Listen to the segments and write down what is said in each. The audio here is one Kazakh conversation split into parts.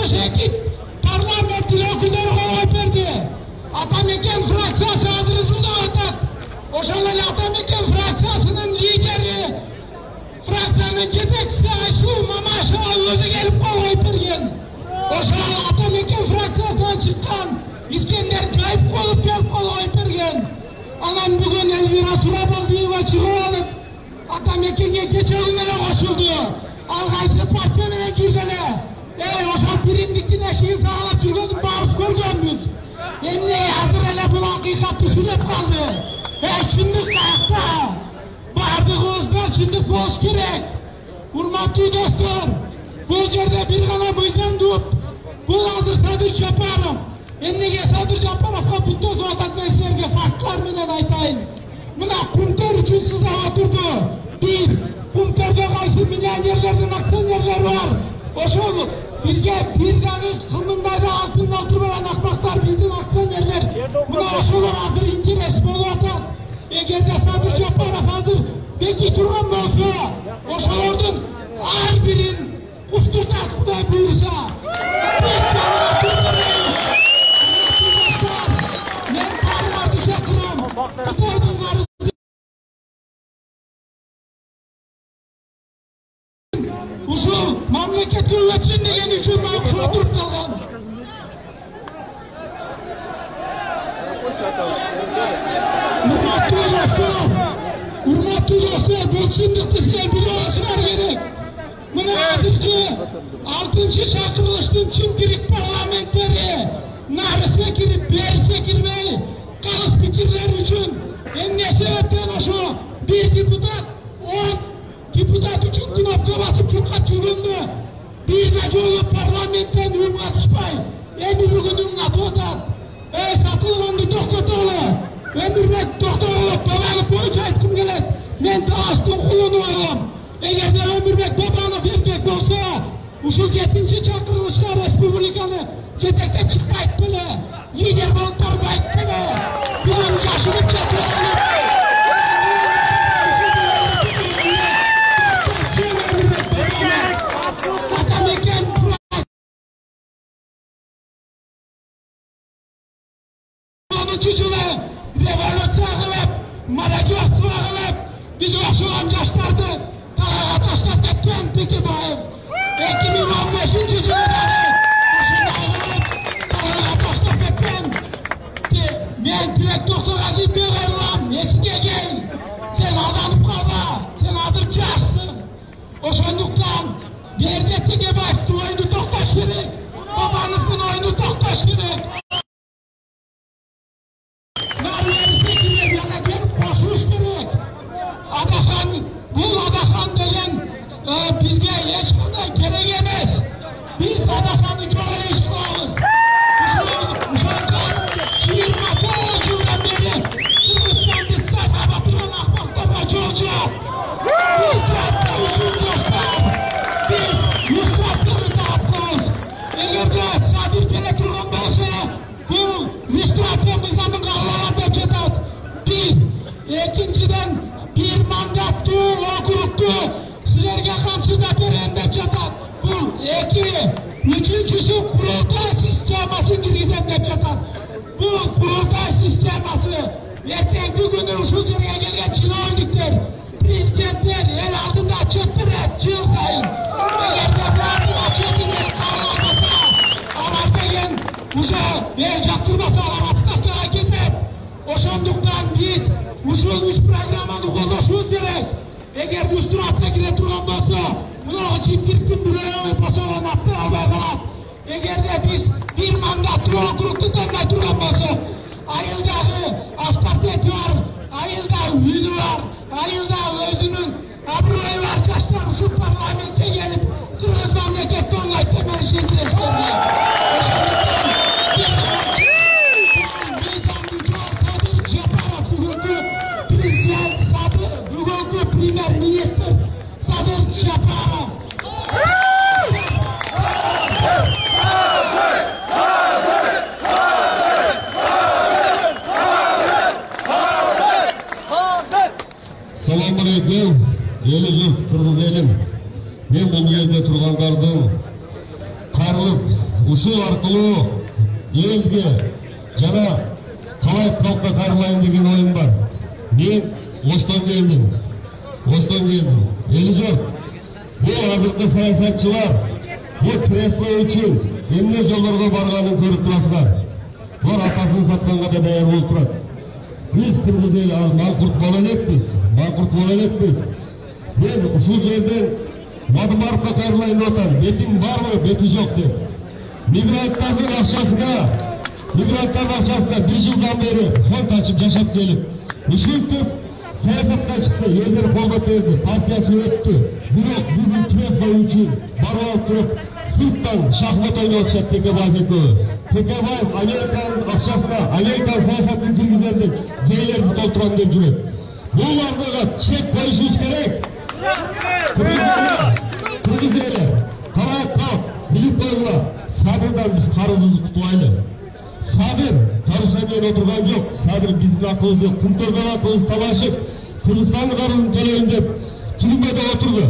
Toshkent parlament vakillari ovoz berdi. Atamekan fraksiyasi adresimda aytadi. O'shalar Atamekan fraksiyasining lideri, fraksiyaning yetakchisi Aysu Mamasheva o'zi kelib ovoz bergan. O'sha Atamekan fraksiyasidan chiqqan İskender Gayip qo'lib kelib ovoz bergan. Anan bugun Elvira Surabaldiyeva chiqib olib Atamekenga kecha kunlar qo'shildi. Alg'aysi partiya bilan yurdilar. O'sha birinlikni nashiga saqlab turgan barcha ko'rganmiz. Endi hozir ana bu haqiqat tushunib qoldi. Shunday qayoqda? Bardiq o'zida shunday bo'lish kerak. Hurmatli do'stlar, bu yerda bir g'ana mizon deb, bu hozir Sadir Japarov. Endiga Sadir Japarovga butun vatandoshlarga faktlar bilan aytayin. Mana Qumtor uchun sizlar turdi. Bir, Qumtorda qaysi millionerlardan aksionerlar bor. O'sha bizga bir daqiq qimindagi oltin bilan aqmoqlar bizning aksionerlar. Buna o'shalar hozir interes bo'lyapti. Agarda Sadir Japarov hozir bekib turgan bo'lsa, o'shalardan har birin qustutat Xudoy buyursa. Men parlament shakirim. Şu mamlaketi üretsin degan uchun men o'sha turib qolgan. Hurmatli do'stlar, bu shunday sizlar bilishinglar kerak. Mana hozirgi 6-chi chaqirilishdan kim kirib parlamentari narsa kirib, bersa kirmay, qog'oz fikrlar uchun endi sababdan o'sha bir deputat 10 deputat uchun knopka bosib chiqib yurindi. Bir joyi parlamentdan o'tishmay, endi bugun o'tadi. Satılgandı to'xtatoli. Emirbek to'xtatoli babani bo'yicha aytib kelasiz. Men tasdim qo'lini olaman. Agarda Emirbek babani erkak bo'lsa, o'sha 7-chi chaqirilishga respublikani yetakab chiqmaydi bile. Lider bo'lib turmaydi bile. Bugun jashirib chaqiradi. Çocuklar revolüksiya qilib, marajo'sizlik qilib, biz o'xshagan yoshlarni tashlab ketgan Tekebayev 2015-yilda tashlab ketgan. Men direkt To'xtag'aziy Beg'ayron esiga kel. Sen aldanib qolma, sen hozir yoshsan. O'shandaqdan bu yerda Tekebayevning o'yini to'xtash kerak. Babanizning o'yini to'xtash kerak. Bu Adaxon degan bizga hech qanday kerak emas. Biz Adaxonni joylash qilamiz. O'shandan 20 yildan beri Qirg'izistonda saboq turgan ahmoqlarga jo'ja. Yurtlar uchun yoshlar. Biz yurtlarni topamiz. Agarda Sadir kela turgan bo'lsa, bu yurtlarimizni qollarga chetadi. Bir, ikkinchidan bir mandatli okrugni sizlarga ham so'zlab beraman deb chatadi. Bu iki, uchinchisi qurultoy sistemasi kirgizam deb chatadi. Bu qurultoy sistemasi ertangi kuni shu yerga kelgan chinovniklar, prezidentlar el oldida отчет beradi yil sayin. Agarda ularning отчетini qolmasa, ular degan o'sha berjaq turmasa, ular отставкаga ketadi. O'shandaqdan biz ushbu 3 programmani qo'llashimiz kerak. Agar illyustratsiya kirib turgan bo'lsa, buni ochib kirib buraya bosolanatdi avvalroq. Agarda biz bir mandatli okrugni tanlay turgan bo'lsak, ayildagi avtoritet bor, ayilda uyini bor, ayilda o'zining obro'yi bor yoshlar shu parlamentga kelib Qirg'iz mamlakatini tanlaydi deb ishontirishlar. Premier-ministr Sadir Japarov. Assalomu alaykum. Qirg'iz elim. Men bu yerda turganlarning qarilib ушул аркылуу элге жана калай калкка кармайын деген оюм бар. Мен Оштон келдим. Эли жок. Бул азыркы саясатчылар бул кресло үчүн эмне жолдорго барганын көрүп турасыздар. Булар атасын сатканга да даяр болуп турат. Биз кыргыз эл манкурт боло элекпиз. Мен ушул жерден Мадымаровго кайрылайын деп атам. Бетиң барбы, бети жок деп. Мигранттардын акчасына bir жылдан бери фонд ачып жашап келип, ушинтип саясатка чыкты, элдер колдоп берди, партиясы өттү. Бирок биздин кресло үчүн барып алып туруп, сырттан шахмат ойноп атышат Текебаев экөө. Текебаев Американын акчасына, Американ саясатын киргизем деп, жейлерди толтурам деп жүрөт. Буларга чек коюшубуз керек. Кыргыз эли, калай калк, билип койгула. Садырдан биз карызыбызды тутубайлы. Садыр карусамен отурган жок. Садыр биздин акыбызды, кумтордон акыбызды талашып, Кыргызстандын карызын төлөйүн деп түрмөдө отурду.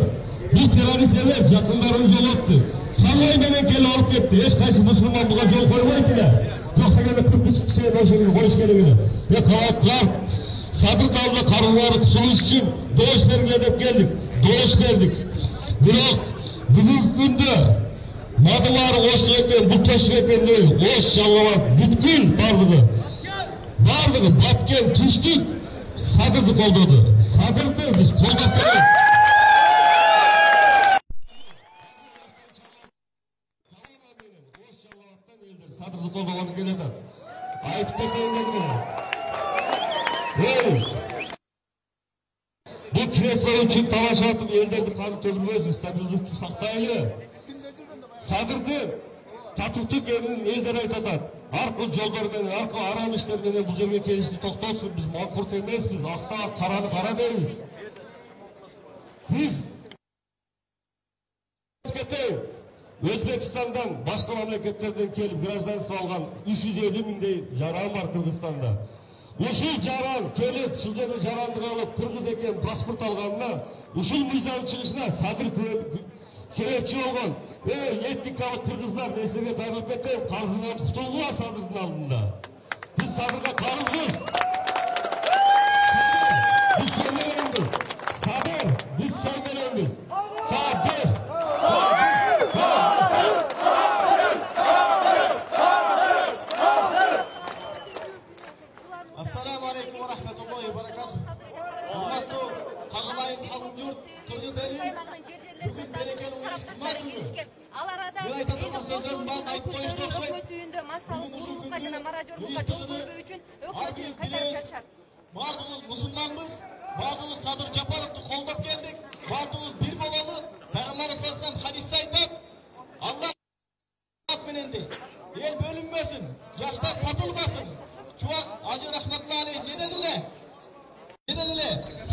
Бул террорист эмес, жакындарын жолотту. Калай менен келип алып кетти. Эч кайсы мусулман буга жол койбойт эле. Жок дегенде 40 киши ошону коюш керек эле. Калай Садыр алдында карызларды сунуш үчүн добуш бергиле деп келдик. Добуш бердик. Бирок бүгүнкү күндө Мадымар Оштон экен, бул тошук экен деп, Ош жалгабат, бүткүл бардыгы баткен түштүк Садырды колдоду. Садырды биз колдоп келдик. Ош жалгабаттан элдер Садырды колдогону келет. Айтып кетейин дедим эле. Бул кресло үчүн талашып атып, элдерди каны төгүлбөйбүз, стабилдикти сактайлы. Садырды татыктуу экенин элдер айтып атат. Аркы жолдор менен, аркы арам иштер менен бул жерге келишти токтотсун. Биз манкурт эмеспиз, астага караны кара дейбиз. Биз Өзбекстандан, башка мамлекеттерден келип гражданство алган 350 миңдей жаран бар Кыргызстанда. Ушул жаран келип, ушул жерде жарандык алып, кыргыз экен паспорт алганына, ушул мыйзам чыгышына Садыр себепчи болгон. Этникалык кыргыздар несиге кайрылып кеткен, карызынан тутулгула Садырдын алдында. Биз Садырга карызбыз. Биз сөйлөгөнбүз. Садыр, биз сөйлөгөнбүз. Садыр. Assalamu alaikum wa rahmatullahi wa barakatuh. Hurmatli Kagılay'ın halk yurt, Kırgız eli, bugün berekeli uyuş kımat günü. Bir aytatılan sözlerim var, ayıp koyuştu okşayın. Bugün uşul gündü, uyuş kızını, harbimiz bileyiz. Bardığız musulmanbız, bardığız Sadır Japarov'tu koldap geldik. Bardığız bir bolalı, Peygamber Aleyhisselam hadiste aytat. Allah menendi. El bölünmesin, yaşlar satılmasın. Çuva Hacı Rahmetullahi Aleyh ne dediler?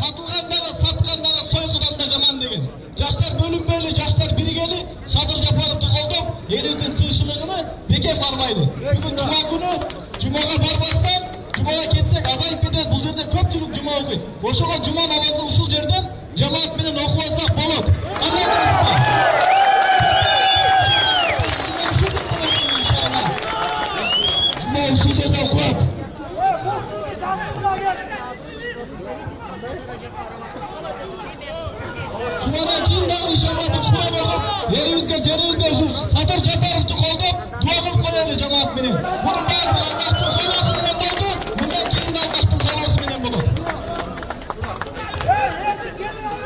Satılgandaga, satkandaga, soygudandaga jaman degen. Jaşlar bölünmeli, jaşlar birigeli, Sadır Japarov'tu koldap, eliydin tıyışılığını beken barmaydı. Bugün Cuma günü, Cuma'ga barbastan, Cuma'ga ketsek azayıp ketет, bu yerde köpçülük Cuma okuyt. Oşoga Cuma namazını uşul yerden cemaat menen okup alsak bolot. Qanday bilasizlar? Cuma uşul yerde okuat. Cuma'dan keyin dagы inşallah bir Kur'an okup, yerimizge şu Sadır Japarov'tu koldap, dua kılıp koyalım cemaat menen. Bunun bari Allah'tın kolosu menen boldu, bundan keyin de Allah'tın kolosu menen bolot.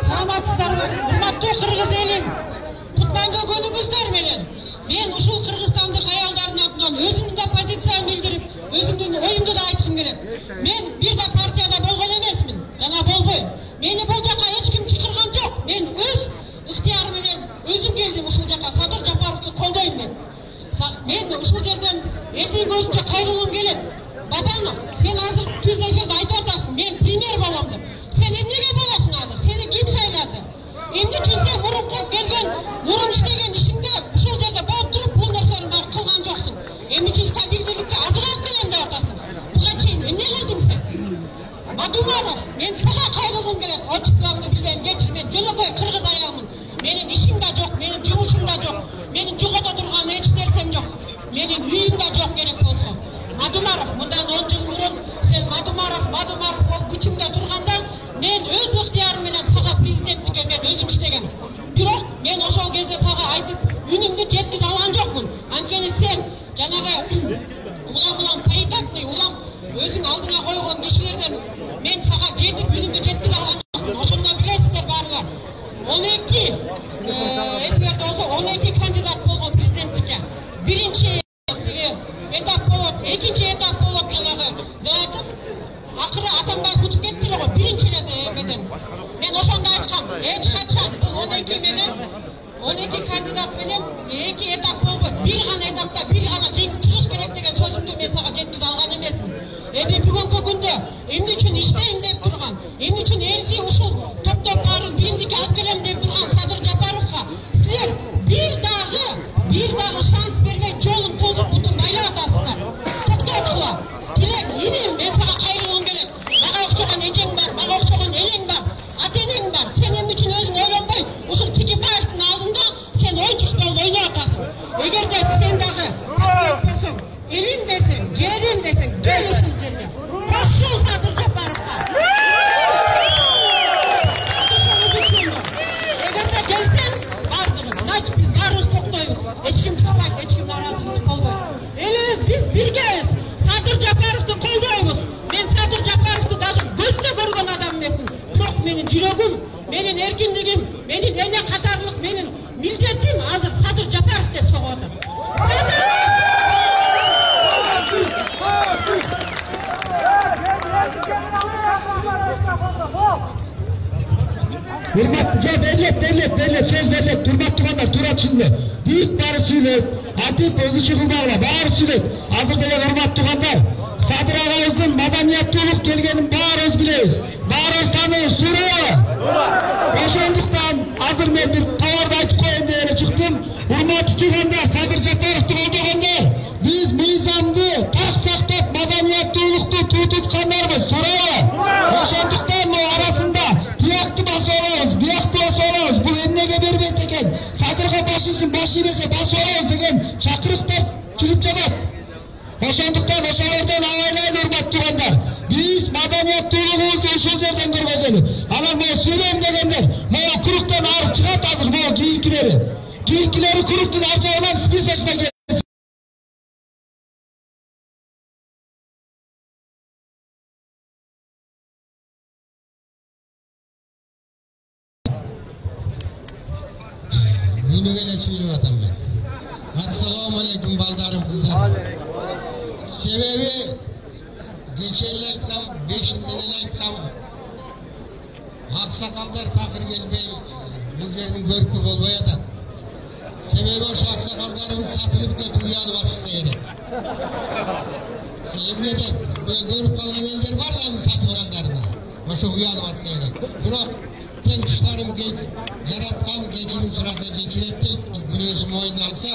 Саламатсыздарбы, урматтуу кыргыз элим. Кутманга көнүңүздөр менен. Мен ушул кыргызстандык аялдардын атынан өзүмдүн да позициямды билдирип, өзүмдүн оюмду да айткым келет. Мен бир да партияда болгон эмесмин, жана болбойм. Мени бул жака эч ким чакырган жок. Мен өз ыктыяры менен өзүм келдим ушул жака Садыр Жапаровду колдойм деп. Мен ушул жерден элдин көзүнчө кайрылгым келет. Бабанов, сен азыр түз эфирде айтып атасың, мен премьер болом деп. Sen emnege bolasın hazır? Seni kim sayladı? Emni için sen murunqa gelgen, murun işlegen işinde uşul yerde boğup durup bu nerselerin var kılgan joksun. Emni için stabildelikte azır alt kelemde atasın. Buga çeyin emne geldin sen? Madumarov, men sana kayrılgım gelet. O çıplağını bilmem, geçirmem, jönököy kırgız ayağımın. Menin işim de yok, benim cumuşum da yok. Benim cuğada durgan hiç nersem yok. Menin uyum da çok gerek olsa. Madumarov, bundan 10 yıl burun sen Madumarov o güçümde turganda men öz ıhtiyarım bilen saga prezidentlikке men özüm işlegen. Bирок men ошол кезде сага айтып үнүмдү жеткизе алган жокмун. Анткени сен жанагы улам паритетный улам өзүң алдыңа койгон кишилерден мен сага жетип үнүмдү жеткизе алган жокмун. Ошондон билесиздер баарыңар. 12 эсиңерде болсо 12 кандидат болгон президенттикке. Биринчи этап болот, экинчи этап болот жанагы деп айтып акыры Атамбаев утуп кетти эле го биринчи эмеден. Мен ошондо айткам, эч качан бул 12 менен 12 кандидат менен 2 этап болбойт. Бир гана этапта бир гана жеңип чыгыш керек деген сөзүмдү мен сага жеткизе алган эмесмин. Эми бүгүнкү күндө эмне үчүн иштейм деп турган, эмне үчүн элди ушул топтоп баарын биримдикке алып келем деп турган Садыр Жапаровго силер бир дагы шанс бербей жолун тозуп бутун байлап атасыздар. Токтоткула. Тилек инем мен сага кайрылгым келет. Мага окшогон эжең бар, мага окшогон элең бар, ата-энең бар. Сен эмне үчүн өзүң ойлонбой ушул Текебаевдин алдында сен ойынчук болуп ойноп атасың. Эгерде сен дагы болсоң, элим десең, жерим десең, кел ушул жерге. Кошул Садыр Жапаровго. Эгерде келсең, бардыгы, значит биз баарыбыз токтойбуз. Эч ким чыкпайт, эч ким нараазычылык болбойт. Элибиз биз биргебиз. Садыр Жапаровду колдойбуз. Мен Садыр Жапаровду даже көзүнө көргөн адам эмесмин. Бирок менин жүрөгүм, менин эркиндигим, менин эне катарлык менин милдетим азыр Садыр Жапаров деп согуп атат. Devlet söz verilip durmak tutanlar turat şimdi. Büyük bari söyleyiz. Atit özü çıkıldarla bari söyleyiz. Hazırda hurmat tutanlar. Sadır ağabeyimizin madaniyetçilik gelgenin bari bileyiz. Bari tanıyız. Turaya. Oşonduktan hazır men bir tavarda aytıp koyun diye çıktım. Hurmat tutanlar. Sadır Жапаров tutanlar. Biz mizamdı tak saktap madaniyetçilikti tututkanlarımız. Turaya. Oşonduktan o arasında Biyaktı bası olağız, biyaktı bası olağız. Bu emnege berbet eken, Sadırga başısın, başı yemese bası olağız degen çakırıklar çürüp jadat. Oşonduktan oşalardan avaylayın hurmat tuğanlar. Biz madaniyetçiliğimizde uşul жерден көргөзөлү. Анан bu söyleyim degenler, bu kuruktan ağır çıgat hazır bu giyikleri. Giyikleri kuruktun arjağılan spesiyasına geldi. Günüyle söylüyor adam ben. Assalamu alaikum baldarım kızlar. Sebebi geçenle aytkam, beşinden aytkam. Aksakaldar takır gelmey, bu yerinin görkü bolmay atat. Sebebi o aksakaldarımız satılıp ketip uyanıp atışsa gerek. Emne de görüp kalan eller var da satılganlarına. Oşo uyanıp atışsa gerek. Bırak ken kuşlarım yaratkan geçinim sırası geçiret deyip günөөsüm oyunu alsa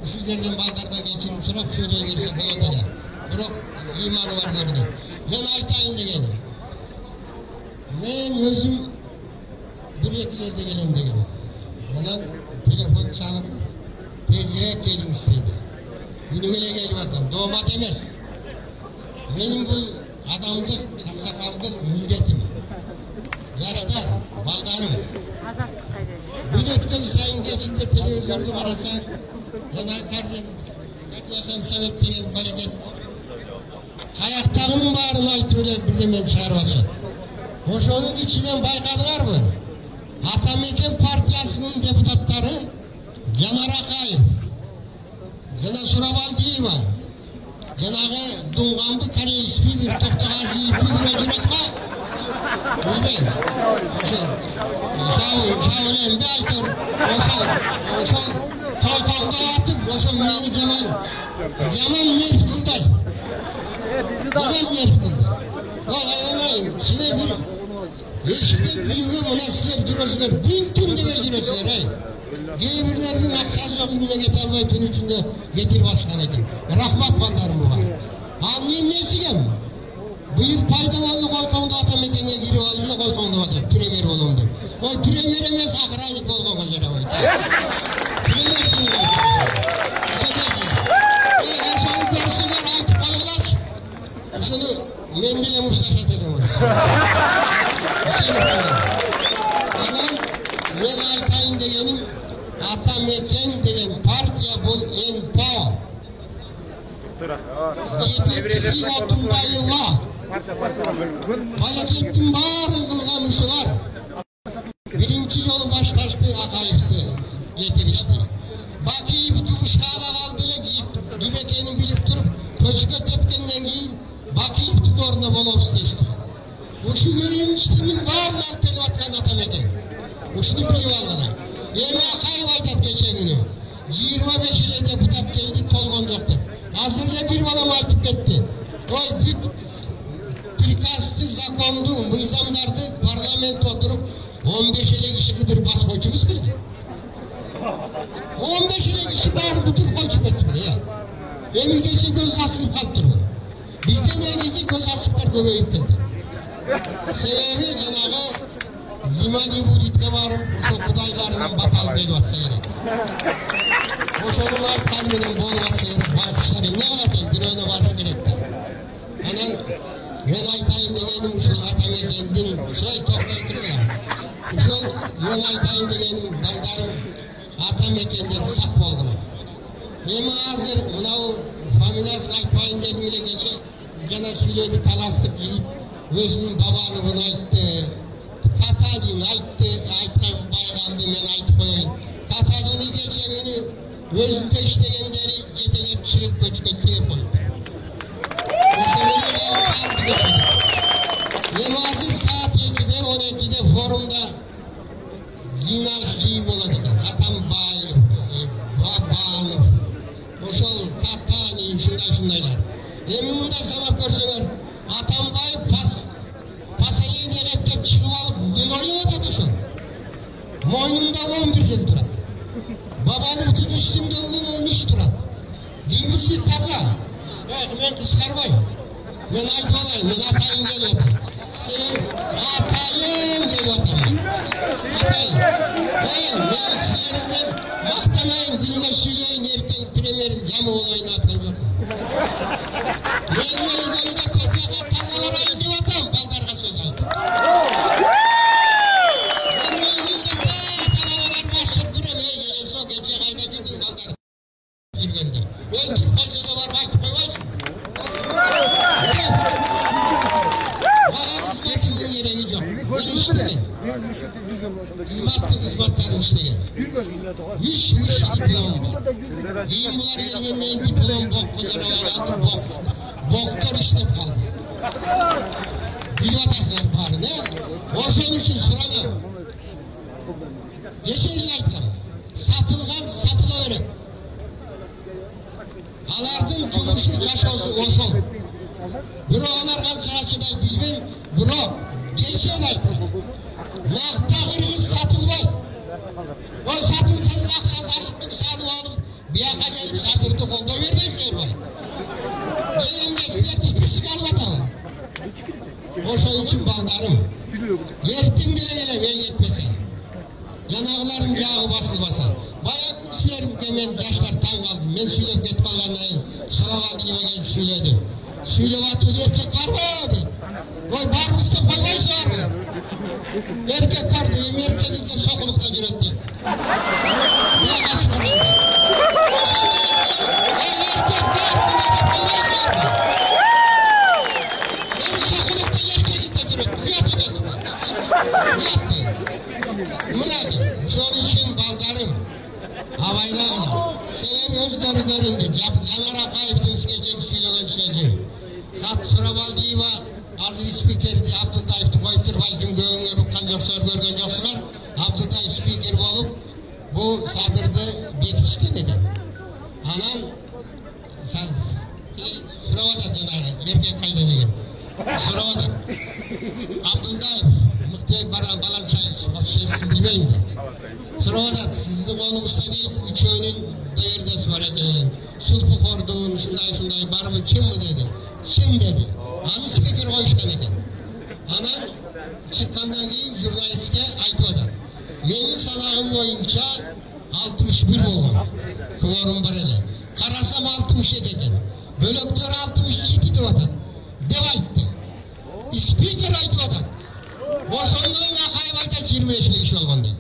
şu yerden baldarda geçinim sırap söyleye verse boyan ele. Bırak imanı var görünür. Men aytayın degen. Men özüm bir ekilerde gelem degen. Ondan telefon çalıp tezirek gelin isteydi. Günüyle gelip atam. Doğmat emez. Benim bu adamdık, sakaldık milletim. Yaşlar, baldarım. Bir ötken sayın geçinde televizyonda arasa, Cenab-ı Kardeş, Eklesan Sovet degen baleket, kayaktağının bağrını aytı birden ben çağırып atışat. Oşonun içinden baykadılar mı? Atameken Partiyasının deputatları, Canar Akayıp, Canar Surabaldiyeva, Cenab-ı Dungamdı Kare ismi bir Toktoğaz yiğitli bir öcünetme, bilmeyin. Şavulen bir aytır, oşal kalkakta atıp, oşal meyni Cemal nerf kılday. Neden nerf kılday? Vay ayağınayın, size bir eşikte gülüğüm ona sizler jirosuzlar, bin tüm de böyle jirosuzlar, hey. Birbirlerinin aksaz yok bile get almay tün içinde getir başkan eken. Rahmat bandarım bu var. Anlayayım nesigem? Bu yıl paydavallı koykonda Atamekenge girip alınca koykonda batır, premier olundu. O premier emez akıraylık koykonda jere koydu. Premier kim koydu? men деле мушташат элем onu. Анан мен айтайын дегеним, Атамекен деген партия бул НПО. Жетекчиси Отунбаева. Баякеттин баарын кылган ушулар. Birinci yolu başlaştı Akayıf'tı getirişti. Bakıyı bir duruşta ala kaldı deyip Dübeke'nin bilip durup köşke tepkenden giyin Bakıyıf'tı doğruna bol isteşti. Uşu ölüm işinin bağırını alıp verip atkan Atameken. Uşunu bilip almadan. Yeme Akayıf aytat geçen günü. 25 ile deputat geldi tolgon yoktu. Hazırla bir balam aytıp etti. Oy büyük prikastı zakondu, bu izamlardı parlamento oturup 15 ile kişi kıdır bas koçumuz bir. 15 ile kişi bağır bütün koçumuz bir ya. Emi geçe göz asılıp kalıp durma. Bizden en göz asıplar göbeyip geldi. Sebebi Cenab-ı Zimani bu ritke varım, o kudaylarının batal bel vatsa gerek. O sorunlar kalbinin bol vatsa gerek, bakışları ne anlatayım, bir öne varsa gerekti. Anan, ben aytayın degenim şu Atameken'din, soy toklayıdır ya. Şu ben aytayın degenim, baldarım Atameken'den sak bolguna. Hem hazır, buna o familiyasını aytmayın dedim ile gece, gene söyledi talastık yiyip, özünün babanı bunu ayttı. Katadin ayttı, aytkan bayramdı men aytıp koyayım. Katadin'i geçeni özünde işleyenleri yetenek çıkıp göçkötüye koydu. O sebeple kaldı göçkötü. Hem hazır saat 2'de 12'de forumda Yinaş gibi oladılar. Atam Bağır, Bağır, Oşol, Katani, şundaylar. Hem bunda sanap görseler, Atam Bağır Pasayı devletten çıkıp alıp ben oynamadı da şu. Moynunda 11 yıl duran. Babanın bütün üstünde onun 13 duran. Bilgisi taza. Ben kıskarmayım. Ben ayıp olayım. Ben atayın geliyor. Senin atayın geliyor. Atayın. Ben sizlerimden mahtanayım. Günüme söyleyin. Erken premierin zamı olayını atacağım. Ben yolunda tezgah taza olayım diye atam. Baldarga söz aydım. Ben yolunda talabalar başlık duramıyor. Eso geçe kayda gidin Baldarga. Girgende. Öldük kaysada var vakti koymaysın. Bana kısmetimden gereği yok. Ben işlerim. Kısmatların işleri. Hiç diplom var. Diyeyim bunlar yeniden diplom bokkulara aldı bok. Boktor işlep kaldı. Bilvataslar bari ne? O son için sorana. Geçen aytkan. Satılgan satılaverek. Alardın turuşu yaşosu oşol. Buro alar kança açıday bilmem. Buro geçen aytkan. Nakta kırgız satılmay. O satılsız nakşası açıp bunu satıp alıp bir yaka gelip satırdı kolda vermezler bay. Gelinge sizler hiçbirisi kalmadı ama. Oşol için baldarım. Yertin dileyle ben yetmese. Yanağların yağı basılmasa. Bayağı sizler demen yaşlar tan kaldı. Ben söyleyip get kalganlayın. Sıra kaldı gibi gelip söyledi. Söyleyip atıyor erkek var mı dedi. Oy barın üstte koymaysa var mı? Erkek var diyeyim, erkek izlep sokulukta cüretti. Ne kaçırır oldu? Erkek var mı dedi, koymaysa var mı? Beni sokulukta erkek izlep cüretti. Nihat edesin mi? Nihat değil. Mınadı, son için baldarım. Havayla ona. Sebebi özleri göründü. Caner Akayıf'ın skecek söyleyen sözü. Sat Suraval Diva, Aziz Spiker'di, Abdültayif'ti koyuptur. Balkim göğünge rukkan yoksa görgen yoksular. Abdültayif Spiker olup bu sadırdı yetişken edi. Anan Suraval'da Caner'e, erkek kayda değil. Suraval'da. Abdültayif, Mıhtiyek Balan Çay, şeysini bilmeyim de. Suraval'da sizin oğlumuzda değil, üç öğünün dayırdası var edelim. Sulpu korduğun, şunday var mı, kim mi dedi. Kim dedi. Hani spiker koyuşkan edi. Anan çıkkandan keyin jurnalistke aytmadı. Benim sanağım boyunca 61 bolgan. Kıvarım var ele. Karasam 67 eden. Bölöktör 67 diyordu. Dev ayttı. спикер айтып атат. Ошондой акайбайда 25 жыл иш болгон дейт.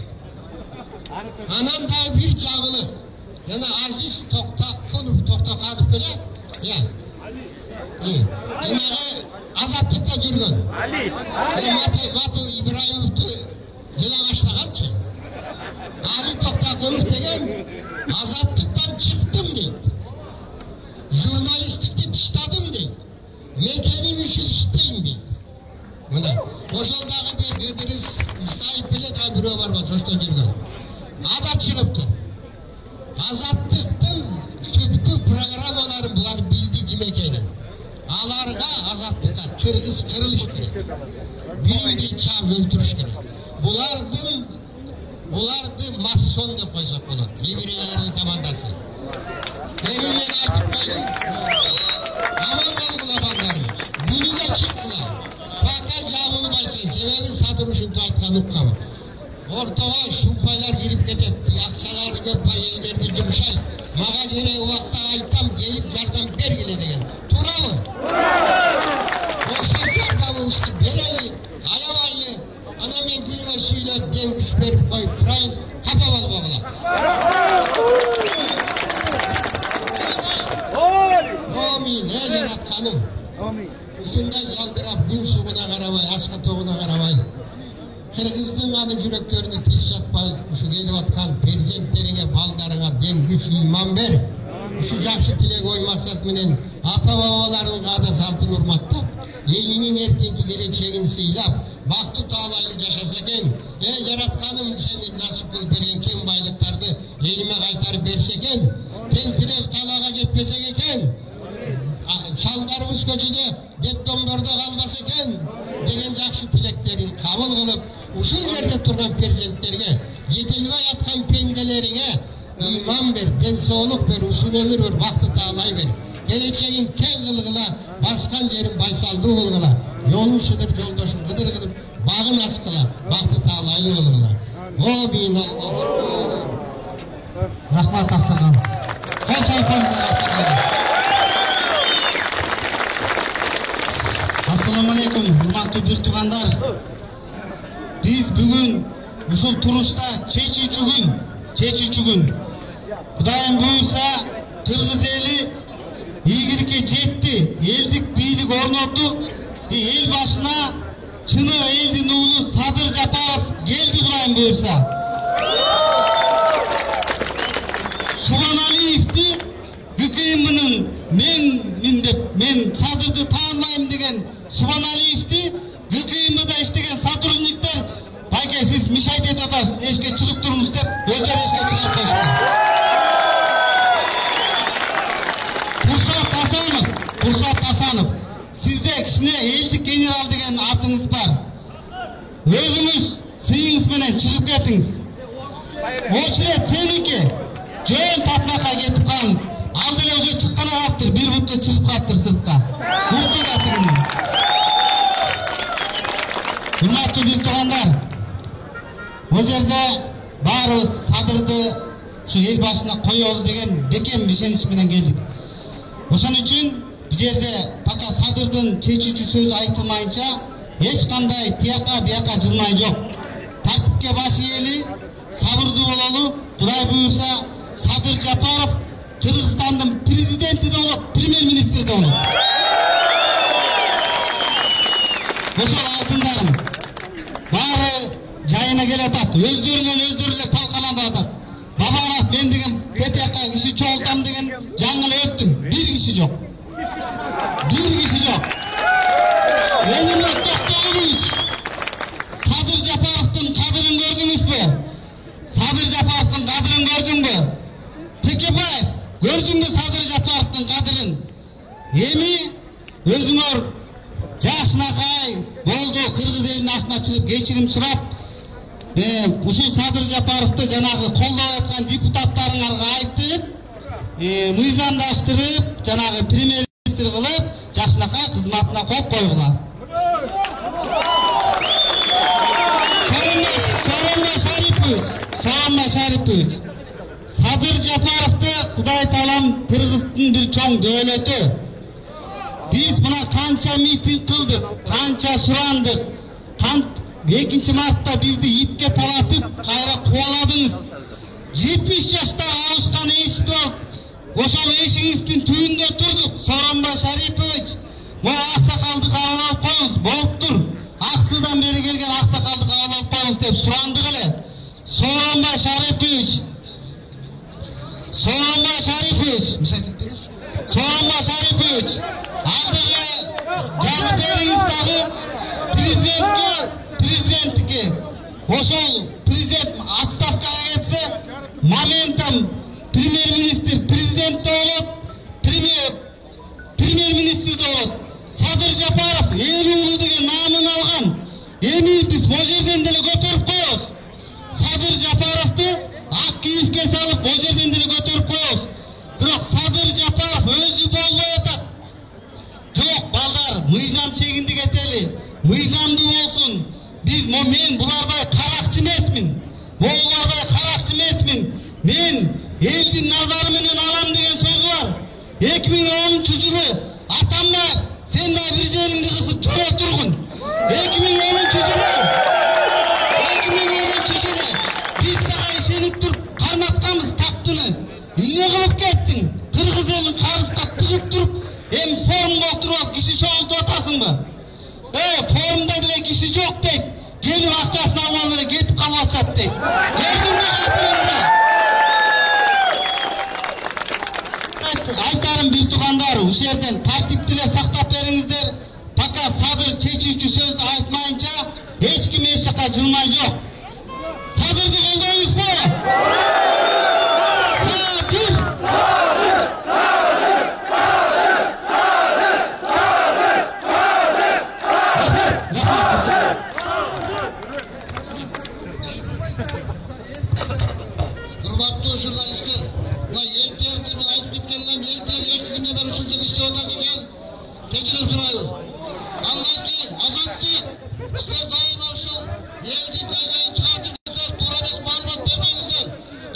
Анан да бир жагылы. Жана Азиз Токтоканов беле? Жанагы азаттыкта жүргөн. Маты Ибраимовду жылагаштаганчы. Али Токтоканов деген азаттыктан чыктым дейт. Журналистикти тыштадым дейт. Мекеним үчүн иштейм дейт. Мына ошол дагы бир Ыдырыс Исаев беле да бирөө бар болчу ошто жүргөн. Ада чыгыптыр. Азаттыктын түпкү программаларын булар билди ким экенин. Аларга азаттыкка кыргыз кырылыш керек. Биринди чап өлтүрүш керек. Буларды масон деп койсок болот. Еврейлердин командасы. Мен айтып койдум. Аман болгула балдарым. Дүнүгө чыккыла. Пока жабылбайсың. Себеби Садыр ушинтип айткан уккам. Ортого шумпайлар кирип кетет. Акчалары көп элдерди жумшайт. Мага керек убакта айтам, келип жардам бергиле деген. Туурабы? Ошол жардамыбызды берели, аябайлы. Ана мен күнүгө сүйлөп, дем күч берип коюп турайын, капа болбогула. Амин, жаратканым. Ушундай жалдырап, күн сугуна карабай, ашка тогуна карабай. Кыргыздын аны жүрөктөрүнө тиш жатпай, ушу келип аткан перзенттериңе, балдарыңа дем күч ыйман бер. Ушу жакшы тилек ой максат менен ата бабаларыңга ада салтын урматтап, элинин эртеңки келечегин сыйлап, бактуу таалайлы жашаса экен. Жаратканым, сени насип кылып берген кен байлыктарды элиме кайтарып берсе экен, тентиреп талаага жетпесек экен, чалдарыбыз көчөдө, детдомдордо калбаса экен деген жакшы тилектерин кабыл кылып, ушул жерде турган перзенттерге, жетилбей аткан пенделериңе ыйман бер, ден соолук бер, узун өмүр бер, бакты таалай бер. Келечегин кең кылгыла, баскан жерин байсалдуу кылгыла, жолун шыдыр жолдошун кыдыр кылып, багын ачкыла, бакты таалайлуу кылгыла. Амин. Рахмат Аксакал. Ассаламу алейкум, урматтуу бир туугандар. Биз бүгүн ушул турушта чечүүчү күн. Кудайым буйрса, кыргыз эли ийгиликке жетти, элдик бийлик орноту, эл башына чыны элдин уулу Садыр Жапаров келди, Кудайым буйрса. Субаналиевди ГКМнын мен Садырды таанбайм деген Субаналиевди ГКМда иштеген сотрудниктер, байке сиз мешайт этип атасыз, эшикке чыгып туруңуз деп, өздөрү эшикке чыгарып коюшту. Пурсат Асанов, сизде кичине элдик генерал деген атыңыз бар. Өзүңүз сыйыңыз менен чыгып кетиңиз. Очерет сеники, жөн татнакка кетип калыңыз. Ал деле уже чыккан калыптыр, бир бутта чыгып калыптыр сыртка. Уртук атыгын. Урматтуу бир туугандар, бул жерде баарыбыз Садырды ушу эл башына коёбуз деген бекем ишенич менен келдик. Ошон үчүн бул жерде пока Садырдын чечүүчү сөзү айтылмайынча эч кандай тияка бияка жылмай жок. Тартипке баш ээли, сабырдуу бололу. Кудай буйрса, Садыр Жапаров Кыргызстандын президенти да болот, премьер-министри да болот. Ошол алтындарым баары жайына келатат, өздөрүнөн өздөрү эле талкаланып атат. Бабанов мен деген тетияка киши чогултам деген жаңылы өттүм, бир киши жок. Эмне Токтогулович, Садыр Жапаровдун кадырын көрдүңүзбү? Садыр Жапаровдун кадырын көрдүңбү? Текебаев, көрдүңбү Садыр Жапаровдун кадырын? Эми өзүңөр жакшынакай болду, кыргыз элинин астына чыгып кечирим сурап, ушул Садыр Жапаровду жанагы колдоп аткан депутаттарыңарга айтып, мыйзамдаштырып, жанагы премьер-министр кылып, жакшынакай кызматына коюп койгула. Сооронбай Шарипович, Садыр Жапаровду Кудай таалам Кыргыздын бир чоң дөөлөтү. Biz buna kança miting kıldık, kança surandık. 2 Mart'ta bizdi ipke talatıp kayra kovaladınız. 70 yaşta alışkanı eşit olup, oşal eşinizin tüyünde oturduk. Soranbay Şaripovich, bu aksakaldı kabul alıp koyunuz, boluptur. Aksıdan beri gelgen aksakaldı kabul alıp koyunuz deyip surandık hele. Soranbay Şaripovich, aldığı Canberinizdagi prezidentike oşol prezident отставкага ketse momentum premier ministr prezident de bolot, premier ministr de bolot. Sadır Japarov el ulu деген namын algan. Эми biz bu жерден деле көтөрүп коебуз. Sadır Japarovду ак кийизге салып bu жерден деле көтөрүп коебуз. Бирок Sadır Japarov өзү болбой атат. Жоқ балдар, мыйзам чегинди кетели. Мыйзамды болсун. Мен булардай каракчы эмесмин. Болардай каракчы эмесмин. Мен элдин назары менен алам деген сөзү бар. 2010-жылы Атамбаев сен да бир жериңди кысып жөө тургун. 2010-жылы биз сага ишенип туруп карматканбыз таптыны. Эмне кылып кеттиң? Кыргыз элин карызга пыгып туруп, эми форумга отуруп киши чогултуп атасыңбы? Forumda деле киши жок дейт. Gelip akçasını almaları getip kalacak deyip. Gördün mü katılımda? Aytarım bir tuğandar, o yerden tertiptile saktap verinizler. Fakat Sadır çeçişçi sözde aytmayınca hiç kim eşyaka cılmay yok. Sadır'dı kolduyuz mu? Sadır! Hurmatlı jurnalistler, ela el terdi men aytып кеткенлерим эл тер 2 күндөн бери ушул жерде иштеп атат экен. Кечирип сурайбыз. Андан кийин азаттык силер дайыма ушул элдин көйгөйүн чыгартыңыздар, туура эмес маалымат бермеңиздер.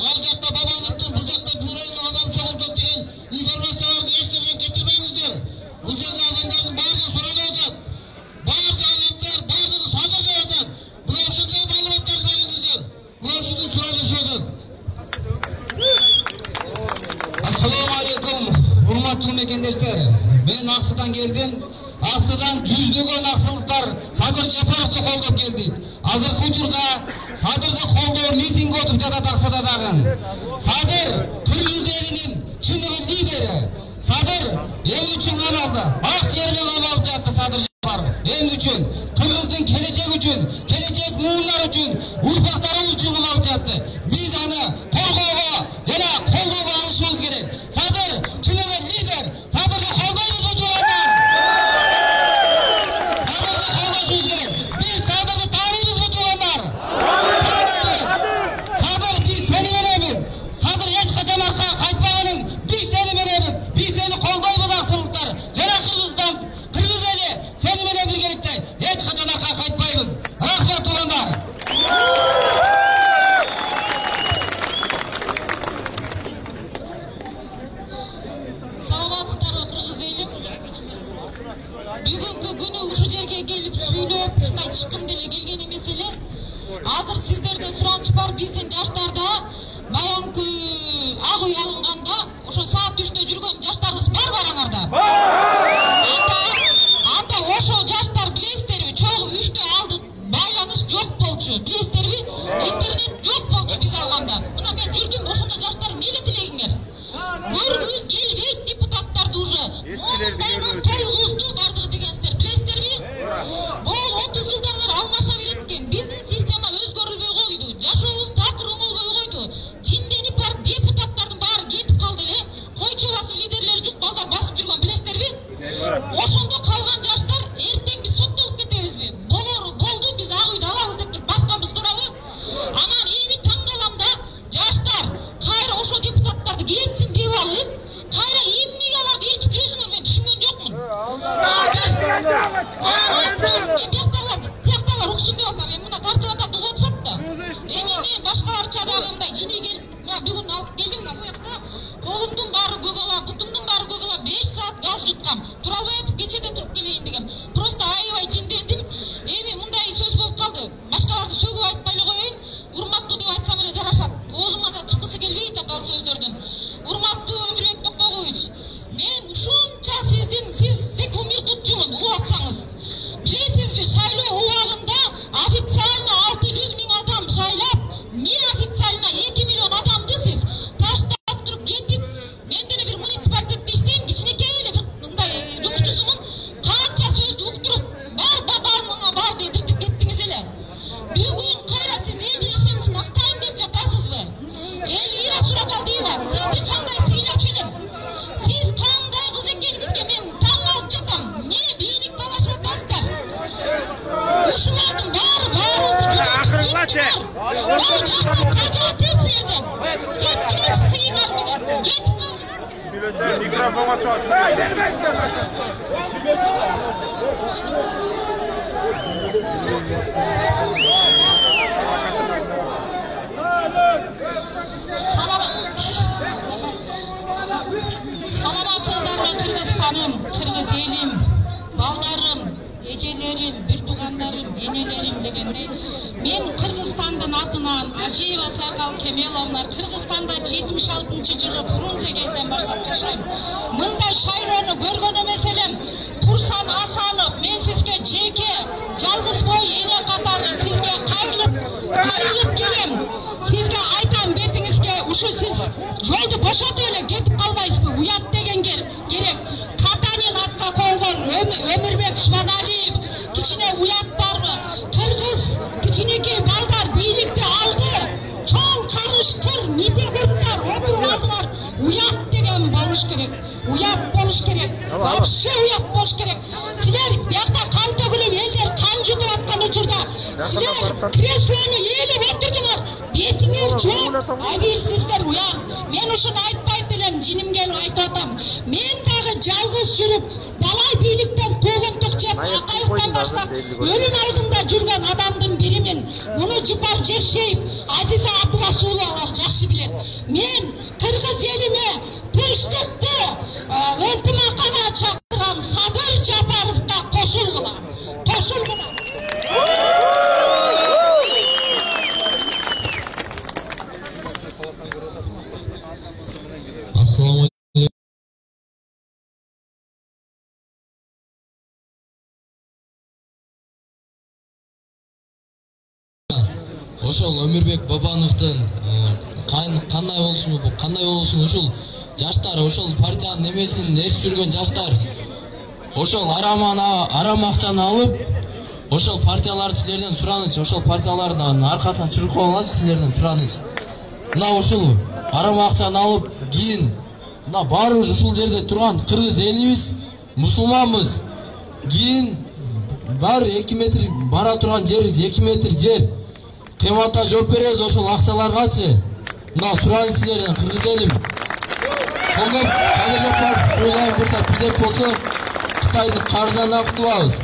Ал жакта бабалыктын, бул жакта бюрону адам чогултат деген информацияларды эчтерден кетирмеңиздер. Бул жерде адамдардын баардыгы сурайлап атат. Баардык адамдар баардыгы Садыр деп атат. Мына ошондой маалыматтарды бериңиздер. Мына ушуну сурайлашып атат. Assalamu alaikum, hurmatlı mekendeshler. Men Aksı'dan geldim. Aksı'dan жүздөгөн аксылыктар Sadır Japarovду колдоп келди. Азыркы учурда Sadır'ды колдоо митинг өтүп жатат Aksı'да дагы. Sadır Кыргыз элинин чыныгы лидери. Sadır эл үчүн камалды. Ак жерге камалып жатты Sadır Japarov. Эл үчүн, Кыргыздын келечеги үчүн, келечек муундар үчүн, урпактары үчүн камалып жатты. Биз аны коргоого жана колдоого алышыбыз керек. Sadır чыныгы лидер. Sadır'ды колдойбузбу туугандар? Sadır'ды колдошубуз керек. Биз Sadır'ды тааныйбызбы туугандар? Тааныйбыз. Sadır биз сени мененбиз. Sadır эч качан аркага кайтпаганын биз сени мененбиз. Биз сени колдойбуз аксылыктар. Жана Кыргыз эли сени менен биргеликте эч качан аркага кайтпайбыз. Рахмат туугандар. Salamatсыздарбы Кыргызстаным, Кыргыз элим, балдарым, эжелерим, бир туугандарым, энелерим дегендей, мен Кыргызстандын атынан Ажиева Сакал Кемеловна Кыргызстанда 76-жылы Фрунзе кезден баштап жашайм. Мындай шайлоону көргөн эмес элем. Курсан Асанов, мен сизге жеке жалгыз бой эне катары сизге кайрылып келем. Сизге айтам бетиңизге, ушу сиз жолду бошотуп эле кетип калбайсызбы? Уят деген керек. Катанин атка конгон Өмүрбек Субадалиев кичине уят барбы? Кыргыз кичинекей балдар бийликти алды. Чоң карышкыр, митигурттар отуруп алдылар. Уят деген болуш керек. Уят болуш керек. Вообще уят болуш керек. Силер биякта кан төгүлүп элдер кан жутуп аткан учурда силер креслону ээлеп отурдуңар. Бетиңер жок. Абийсиздер уят. Мен ушуну айтпайт элем, жиним келип айтып атам. Мен дагы жалгыз жүрүп, далай бийликтен куугунтук жеп, Акаевден баштап өлүм алдында жүргөн адамдын биримин. Муну Жыпар Жекшеев, Азиза Абдырасуловалар жакшы билет. Мен кыргыз элиме тынчтыкты ынтымакка чакырам. Садыр Жапаровго кошулгула. Assalomu ошол Өмүрбек Бабановдун кандай болсун ушул жаштар, ошол партиянын немесин эрс жүргөн жаштар ошол арам акчаны алып, ошол партияларды силерден сураныч, ошол партиялардын аркасынан чуркап аласыз, силерден сураныч. Мына ошол арам акчаны алып, кийин мына баарыбыз ушул жерде турган кыргыз элибиз, мусулманбыз. Кийин баары 2 метр бара турган жерибиз 2 метр жер. Кыйматка жооп беребиз ошол акчаларгачы. Мына сураныч силерден, кыргыз элим. Колдоп, кадырлап фурсат президент болсо, Кытайдын карыздарынан кутулабыз.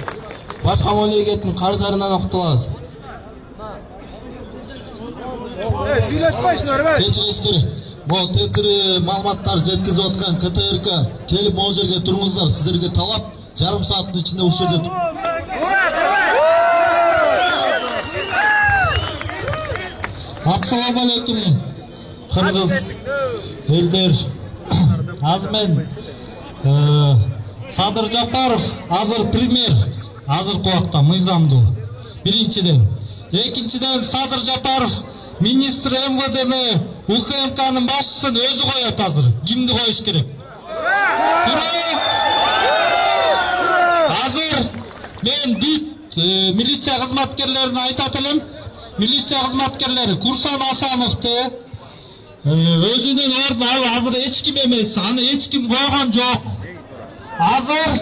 Башка мамлекеттин карыздарынан кутулабыз. Кечиресиздер, могу тендери маалыматтар жеткизип аткан КТРК келип могу жерге туруңуздар. Сиздерге талап жарым сааттын ичинде ушул жерде. Assalamu alaikum Kırgız elder. Azır men Sadır Japarov, azır premier, azır kuakta mыйзамдуу. Биринчиден. Экинчиден Sadır Japarov министр МВД'ни УКМКнын башчысын өзү коет азыр. Кимди коюш керек? Азыр мен бүт милиция кызматкерлерине айтат элем. Милиция кызматкерлери Курсан Асановду өзүнүн ордуна азыр эч ким эмес, аны эч ким койгон жок. Азыр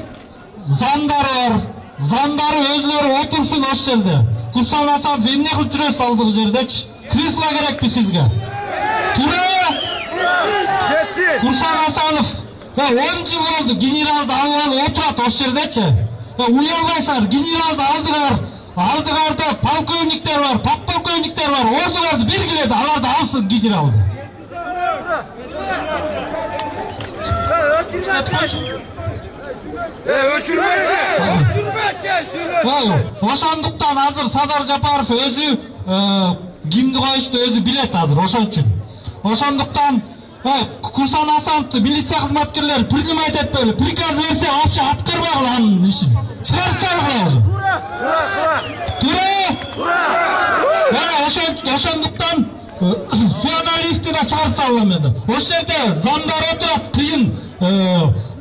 зандары өзлөрү отурсун ошол жерде. Курсан Асанов эмне кылып жүрөсүз ал жердечи? Кресло керекпи сизге? Тура! Курсан Асанов 10 жыл болду генералды алып отурат ошол жердечи. Уялбайсыңар, генералды алдыгарда полковниктер бар, подполковниктер бар, ордуларды бергиледи, аларды алсын генералды. Ошондуктан азыр Садар Жапаров өзү кимди коюшту өзү билет азыр ошон үчүн. Ошондуктан Курсан Асановду милиция кызматкерлери принимать этпейли, приказ берсе вообще аткарбагыла анын ишин. Чыгарып салгыла уже. Тура! Ошондуктан Суаналиевди да чыгарып салган мен. Ошол жерде замдар отурат, кыйын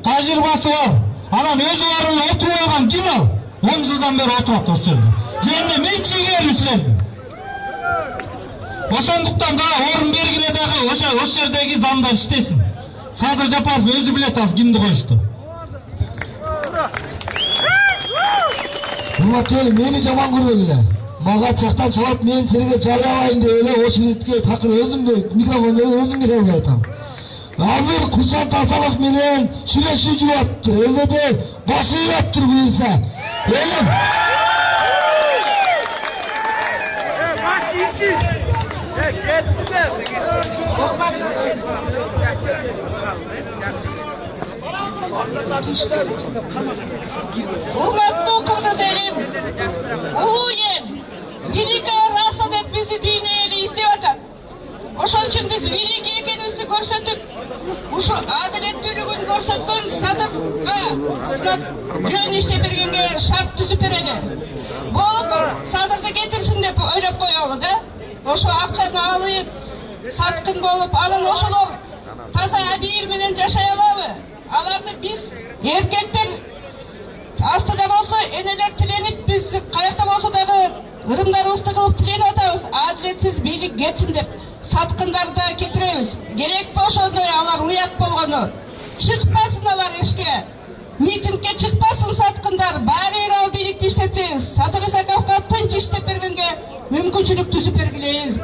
тажрыйбасы бар. Анан өзү барып отуруп алган ким ал? 10 жылдан бери отурат ошол жерде. Жерде мен чегерим силерди. Ошондуктан да орун бергиле дагы ошол жердеги замдар иштесин. Садыр Жапаров өзү билет аз кимди коюшту. Урматтуу, мени жаман көрбөгүлө. Мага жактан чалат, мен силерге жарыялайын деп эле ошол итке такыр өзүмдү микрофон берип өзүм келип айтам. Hazır kursal tasarruf menen süreçi cüvattır. Elde de başı yaptır buyursa. Elim. Урматтуу кыргыз элим, улуу эл, великая раса деп бизди дүйнө эли издеп атат. Ошон үчүн биз великий экенибизди көрсөтүп, ушу адилеттүүлүгүн көрсөткөн Садырга жөн иштеп бергенге шарт түзүп берели. Болуп Садырды кетирсин деп ойлоп коелу да. Ошо акчаны алып, саткын болуп, анан ошолор таза абийир менен жашай алабы? Аларды биз эркектер астыда болсо энелер тиленип, биз каякта болсо дагы ырымдарыбызды кылып тиленип атабыз. Адилетсиз бийлик кетсин деп саткындарды кетиребиз. Керек ошондой алар уят болгону. Чыкпасын алар эшке. Митингге чыкпасын саткындар. Баары ал бийликти иштетпейбиз. Садыр Исаковго тынч иштеп бергенге мүмкүнчүлүк түзүп бергилейин.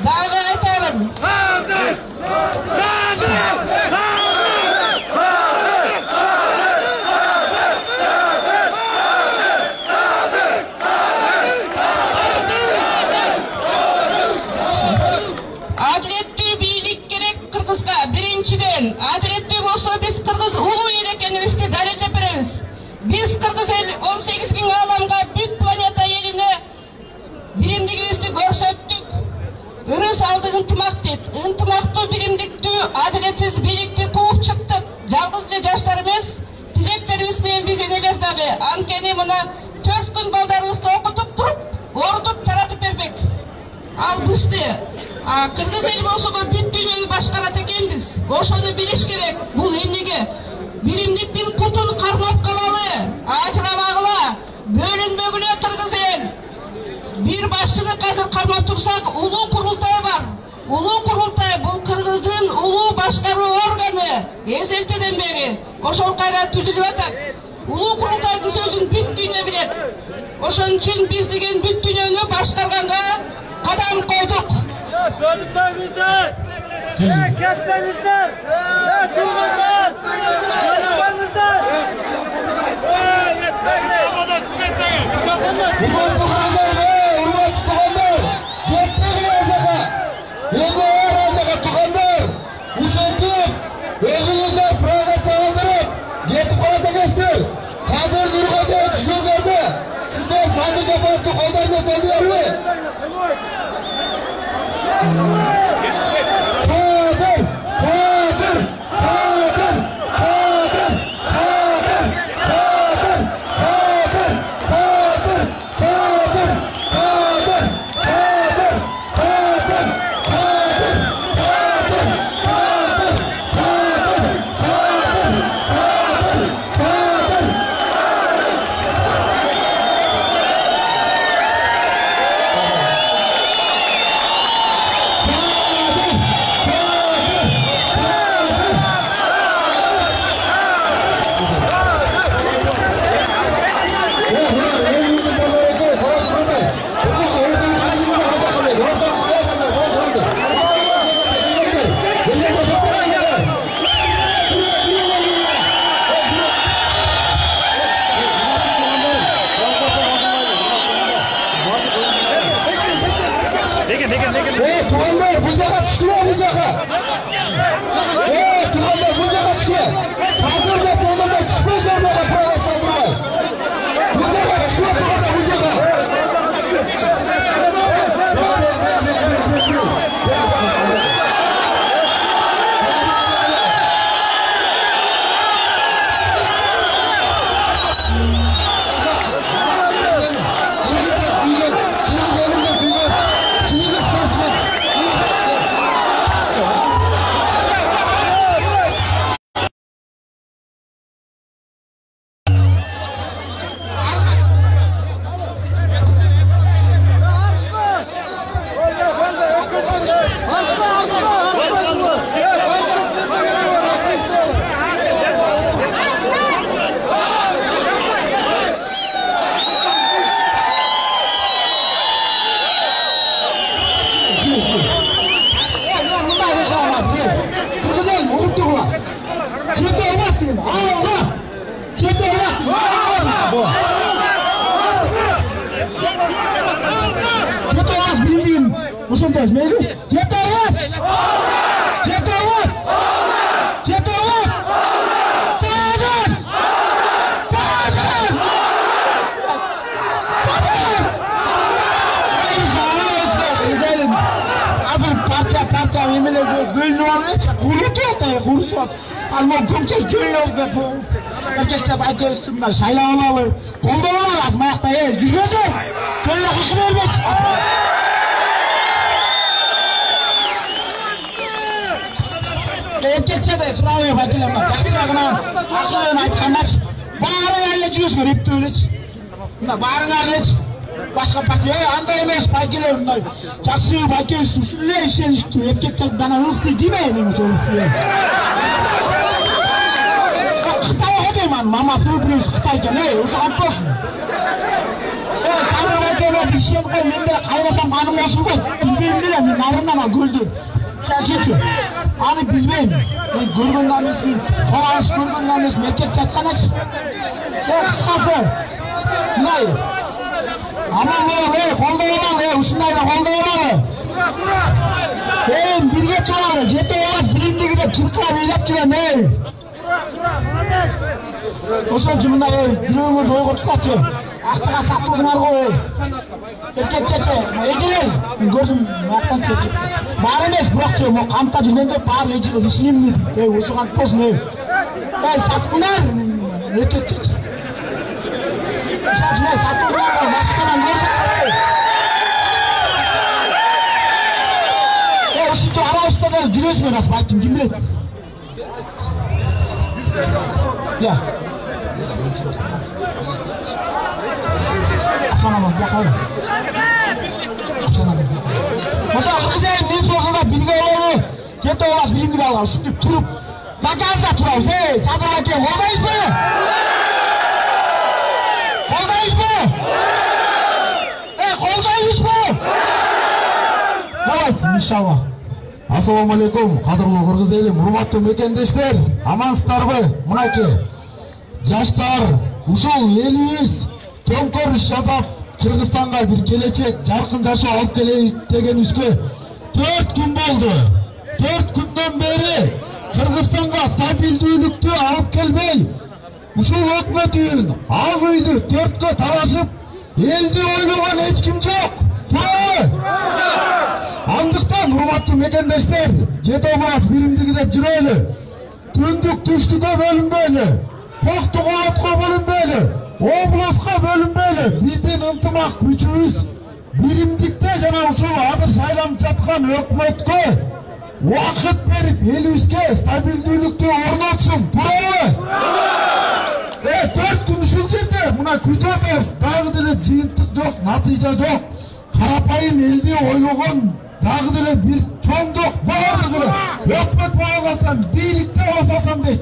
Дагы айтарым. Адилеттүү бийлик керек Кыргызга. Биринчиден, адилеттүү болсо биз кыргыз улуу эл экенибизди далилдеп беребиз. Биз кыргыз эл 18 000 ааламга бүт планета элине биримдигибизди көрсөттүк. Ырыс алдык ынтымак дейт. Ынтымактуу, биримдиктүү, адилетсиз бийликти кууп чыктык. Жалгыз эле жаштар эмес, тилектерибиз менен биз энелер дагы. Анткени мына 4 күн балдарыбызды окутуп туруп, ордуп таратып бербек. Ал бышты. Кыргыз эл болсо бүт дүйнөнү башкарат экенбиз. Ошону билиш керек. Бул эмнеге? Биримдиктин кутун кармап калалы, ажырамагыла, бөлүнбөгүлө кыргыз эл. Bir başçını қазір қармап тұрсақ, улуу курултай бар. Улуу курултай бұл Кыргыздын улуу башкаруу органы. Эзелтеден бери ошол кайра түзүлүп атат. Улуу курултайдын сөзүн бүт дүйнө билет. Ошон үчүн биз деген бүт дүйнөнү башкарганга кадам койдук. Bölüklerimizden, ketlerimizden, tuzumuzdan, çocuklarımızdan. Sadır Nurgaz'a düşüyorlardı. Sizler sadece baktı koldan yapılıyor mu? Sadır! Sadır! Sadır! Sadır! Sadır! Sadır! Sadır! Sadır! Sadır! Sadır! Sadır! Sadır! Sadır! Sadır! Sadır! Kete olmasın. Allah. Kete olmasın. Kete olmaz bildiğim. Uşundayız meyli. Kete olmaz. Kete olmaz. Kete olmaz. Sağdan. Sağdan. Sağdan. Azır partiya emele gölünü alınca kurutuyor. Alman komşu gölünü alınca erkekçe bayka üstümden şaylağınalı. Kolda olamaz lazım ayakta yürüyordu. Gölüne kuşunu vermek. Erkekçe de kıramıyor baykilemez. Yakışakına akıllarını aytkandaş. Bağırı yerle cüz görüp döyleç. Bağırı yerleç. Başka partiye anda emez baykiler bunlar. Çakşığı bayka üstü. Şuraya işe çıktı. Erkekçe bana hırsı değil mi elimiz o hırsı? Kıtay ödeyman. Maması öpürüz Kıtayken. Uşu antolsun. Sanır bayka bir şey koy. Ben de kaynasam kanım olsun koy. Bilmeyim bile mi? Narından güldüm. Selçukçu. Hani bilmeyim. Ben görgünden ismim. Koranış görgünden ismim. Erkek çatkanış. Kısası. Ne? Aman böyle kolda olan uşundayla kolda olan birge tuğanı jete olmaz bilimdi gidip Türkler beylep çıra ne oşun cümle yürüğümü doğru tutatı aktığa sattığınlar koy erkek çeçe eciler gördüm yaktan çekip bağır emes bırakçı kampta жүргенде bağır eciler işineyim dedi oşu kalk olsun sattığınlar erkek çeçe Şacıne sattığınlar başkadan gördük şimdi ara ustada жүресің nasıl baktın kim bilir ya Afsanamaz yakalım Afsanamaz Hoca kızayım neyse olsa da bilgi olanı Kete olmaz bilimdik Allah'ım şimdi turup bagajda turabız satın alken oradayız mı? Qoldayız mı? Qoldayız mı? Evet inşallah Assalamu alaikum, qadırlı Qırgыз elim, hurmatlı mekendештер, amansыздарбы? Мынакей, жаштар, ушул элибиz төңкөрүш жасап, Кыргызстанга бир келечек, жаркын жашоо алып келейик дегенибизге 4 күн болду. 4 күндөн бери Кыргызстанга стабилдүүлүктү алып келбей, ушул өкмөтүн ак үйдү 4кө талашып, элди ойлогон эч ким жок. Андыктан урматтуу мекендештер, жете облас биримдиги деп жүрөлү. Түндүк түштүккө бөлүнбөйлү, Токтогулатка бөлүнбөйлү, обласка бөлүнбөйлү. Биздин ынтымак күчүбүз биримдикте жана ушул азыр шайланып жаткан өкмөткө убакыт берип элибизге стабилдүүлүктү орнотсун. Туурабы? 4 күн ушул жерде мына күтүп атабыз. Дагы деле жыйынтык жок, натыйжа жок. Карапайым элди ойлогон дагы деле бир чоң жок. Баардыгы өкмөт боло калсам, бийликте болсам дейт.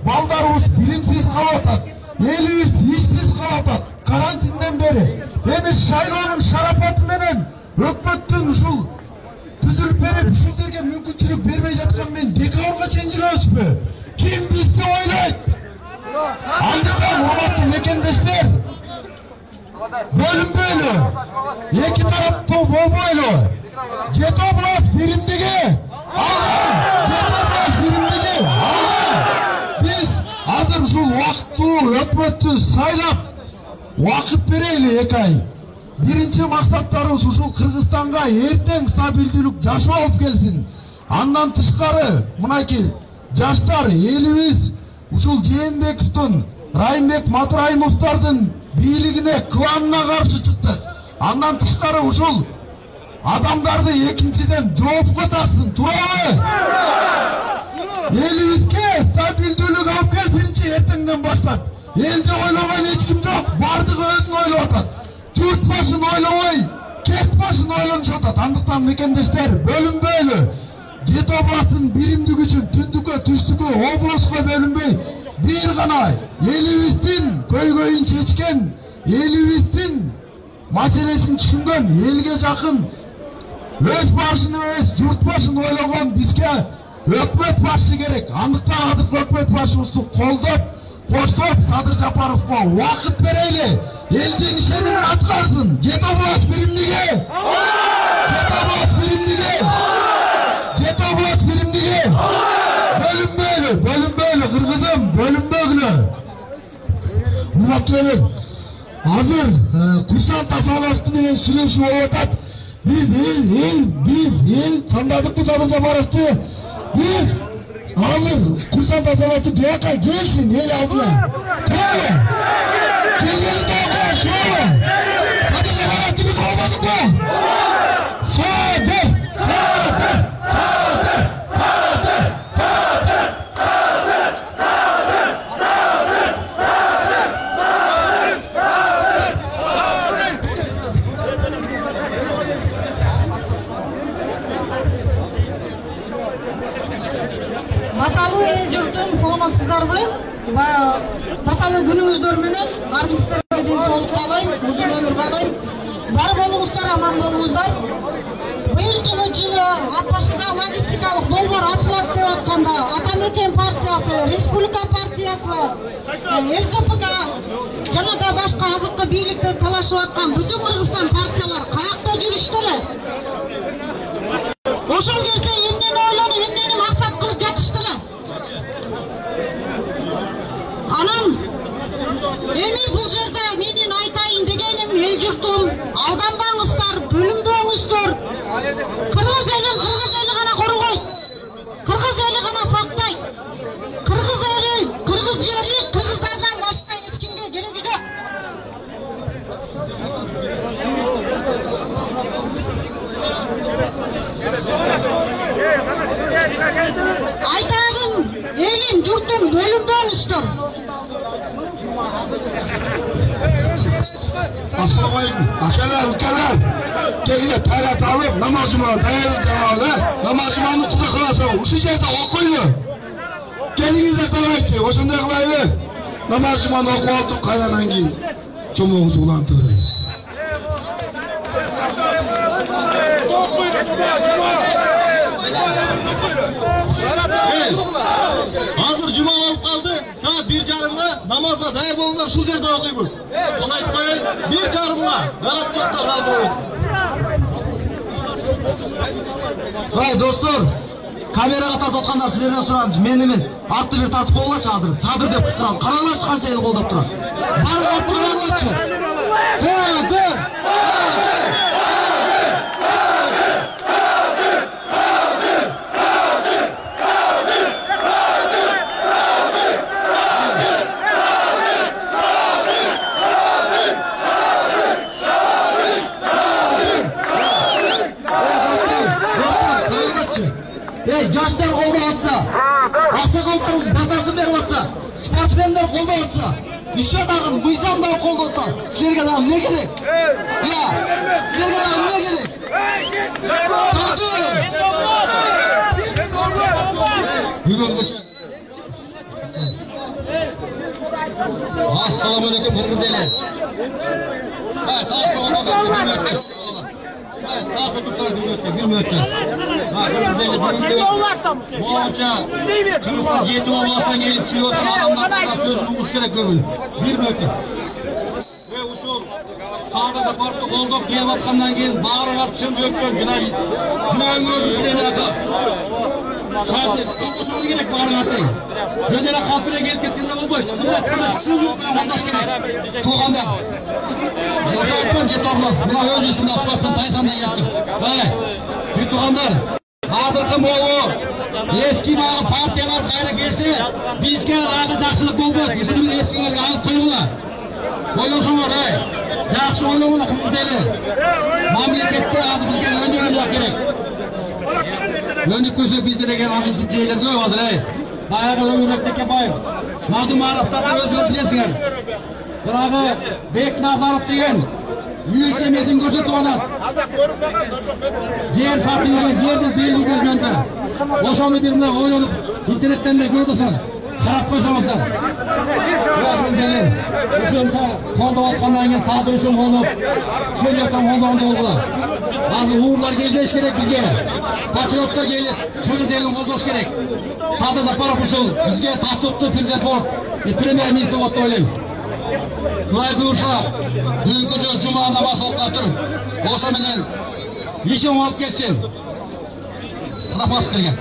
Балдарыбыз билимсиз калып атат. Элибиз ишсиз калып атат. Карантинден бери эми шайлоонун шарапаты менен өкмөттүн ушул түзүлүп берип, ушул жерге мүмкүнчүлүк бербей жаткан мен декабрга чейин жүрөбүзбү? Ким бизди ойлойт? Андыктан урматтуу мекендештер, бөлүнбөйлү, эки тараптуу болбойлу. Жете облас биримдиги алган, Жете облас биримдиги алган. Биз азыр ушул убакыттуу өкмөттү сайлап, убакыт берели 2 ай. Биринчи максаттарыбыз ушул Кыргызстанга эртең стабилдүүлүк жашоо алып келсин. Андан тышкары, мынакей жаштар элибиз ушул Жээнбековдун, Райымбек Матырайымовдордун бийлигине, кланына каршы чыктык. Андан тышкары ушул адамдарды экинчиден жоопко тартсын. Туурабы? Элибизге стабилдүүлүк алып келсинчи эртеңден баштап. Элди ойлогон эч ким жок. Бардыгы өзүн ойлоп атат. Журт башын ойлобой, кет башын ойлонуп атат. Андыктан мекендештер, бөлүнбөйлү. Жете областын биримдиги үчүн түндүккө, түштүккө, обласка бөлүнбөй, бир гана элибиздин көйгөйүн чечкен, элибиздин маселесин түшүнгөн, элге жакын, өз башын эмес, журт башын ойлогон бизге Өкмөт башчы керек. Андыктан азыркы өкмөт башчыбызды колдоп, коштоп Садыр Жапаровго убакыт берели. Элдин ишеним аткарсын. Жетоблас биримдиги. Жетоблас биримдиги. Жетоблас биримдиги. Бөлүнбөйлү кыргызым, бөлүнбөгүлө. Урматтуу элем, азыр Курсант Асановду менен сүйлөшүү болуп атат. Биз эл тандадык Садыр Жапаровду. Biz hazır Kürsan Asanoğlu diyaka gelsin el aldına. Tamam. Gelin diyaka şöyle. Hadi Javarov'u biz olmadık mı? Sade. Баталы ел жұртым, саламатсыздарбы? Баталы күнүңүздөр менен армисттерге денсаулык каалайм, uzun ömür каалайм. Бар болуңуздар, аман болуңуздар. Быйылкы жылы Атбашыда логистикалык болбор ачылат деп атканда Атамекен партиясы, Республика партиясы, СДПК жана да башка азыркы бийликте талашып аткан бүтүн Кыргызстан партиялар каякта жүрүштү эле? Ошол кезде эмнени ойлонуп, эмнени максат кылып жатыштылы? Анан эми бул жерде менин айтайын дегеним эл журтум, алданбаңыздар, бөлүнбөңүздөр. Кыргыз эли гана коргойт. Кыргыз эли гана сактайт. Кыргыз эли, кыргыз жери, кыргыздардан башка эч кимге кереги жок. Айтайын элим, журтум, бөлүнбөңүздөр. Assalamu alaikum. Akalar, ukalar. Kelinglar, tayrat olib, namozimni tayyorlaylik. Namozimni xudo xolasa, o'sha yerda o'qiyli. Kelingizlar talaychi, o'shanday qilaylik. Namozimni o'qib olib, qaynadan keyin cho'mog'imizni ulantiramiz. Hazır cuma olup kaldı. Saat 1:30'da namazda dayar bolunlar şu yerde okuyuz. Onu aytıp koyayım. 1:30'da. Garat yoklar kaldırıyoruz. Vay dostlar, kameraga tартып аткандар силерден суранчы, мен эмес. Артты бир тартып койгулачы азыр. Садыр деп кыйкырабыз. Караңларчы канча эл колдоп турат. Баары артты караңларчы. Садыр! Жаштар колдоп атса, аксакалдарыбыз батасын берип атса, спортсмендер колдоп атса, еще дагы мыйзам дагы колдоса, силерге дагы эмне керек? Силерге дагы эмне керек? Assalamu alaikum Kırgız eli. Kırgız'ın 7 oblasından gelip sürüyorsan adamlardan sözünü uç gerek görülür. Bir mökün. Ve uşul Sadır Japarov'da kolda kıyam atkandan keyin bağırı çın döktön. Günahın görmüşsün emine kal. Kokuşunu gerek bağırı atayım. Göndere kalp bile gelip kettiğinde olmayın. Sınır vatandaş gerek. Soğanda. Yaşayıpın jet oblas. Buna öz üstünde asfalttan taysandan yaptık. Bir tuğanlar. Hazırkı moğu. Eski bağı partiyalar kayra gelse bizge ağı жақсылық болбойт. Esini eskilerge alıp koyular. Oylasınlar ay. Жақсы oylamına kımızdaylı. Mamlekette adı bizge öndürülmek gerek. Öndük kösek bizde degen ağımsız şeyler koy hazır ay. Bayağı ömürlekteki bayım. Madum Arap'ta özgür bilesiniz. Bırağı Bek Nazarov degen. Büyük emesin götürtü ona. Yer satıyorlar, yerden belli gözmende. Oşanı birine oylanıp internetten de gördüsen. Qarab qo'ysanizlar. Ular o'shanda qo'lda otgandan keyin Sadir uchun qo'lda, Sheriyatdan qo'lda oldilar. Hozir ularga elish kerak bizga. Patriotlarga elib, qirg'iz elini qo'llash kerak. Sadir Zaparovich bizga tatbiqni prezident bo'lib, premier ministr bo'lib o'ylayman. Xudoy buyursa, bugungi kun juma namoz o'qib turib, o'sha bilan ishim olib ketsin. Rapos qilgan.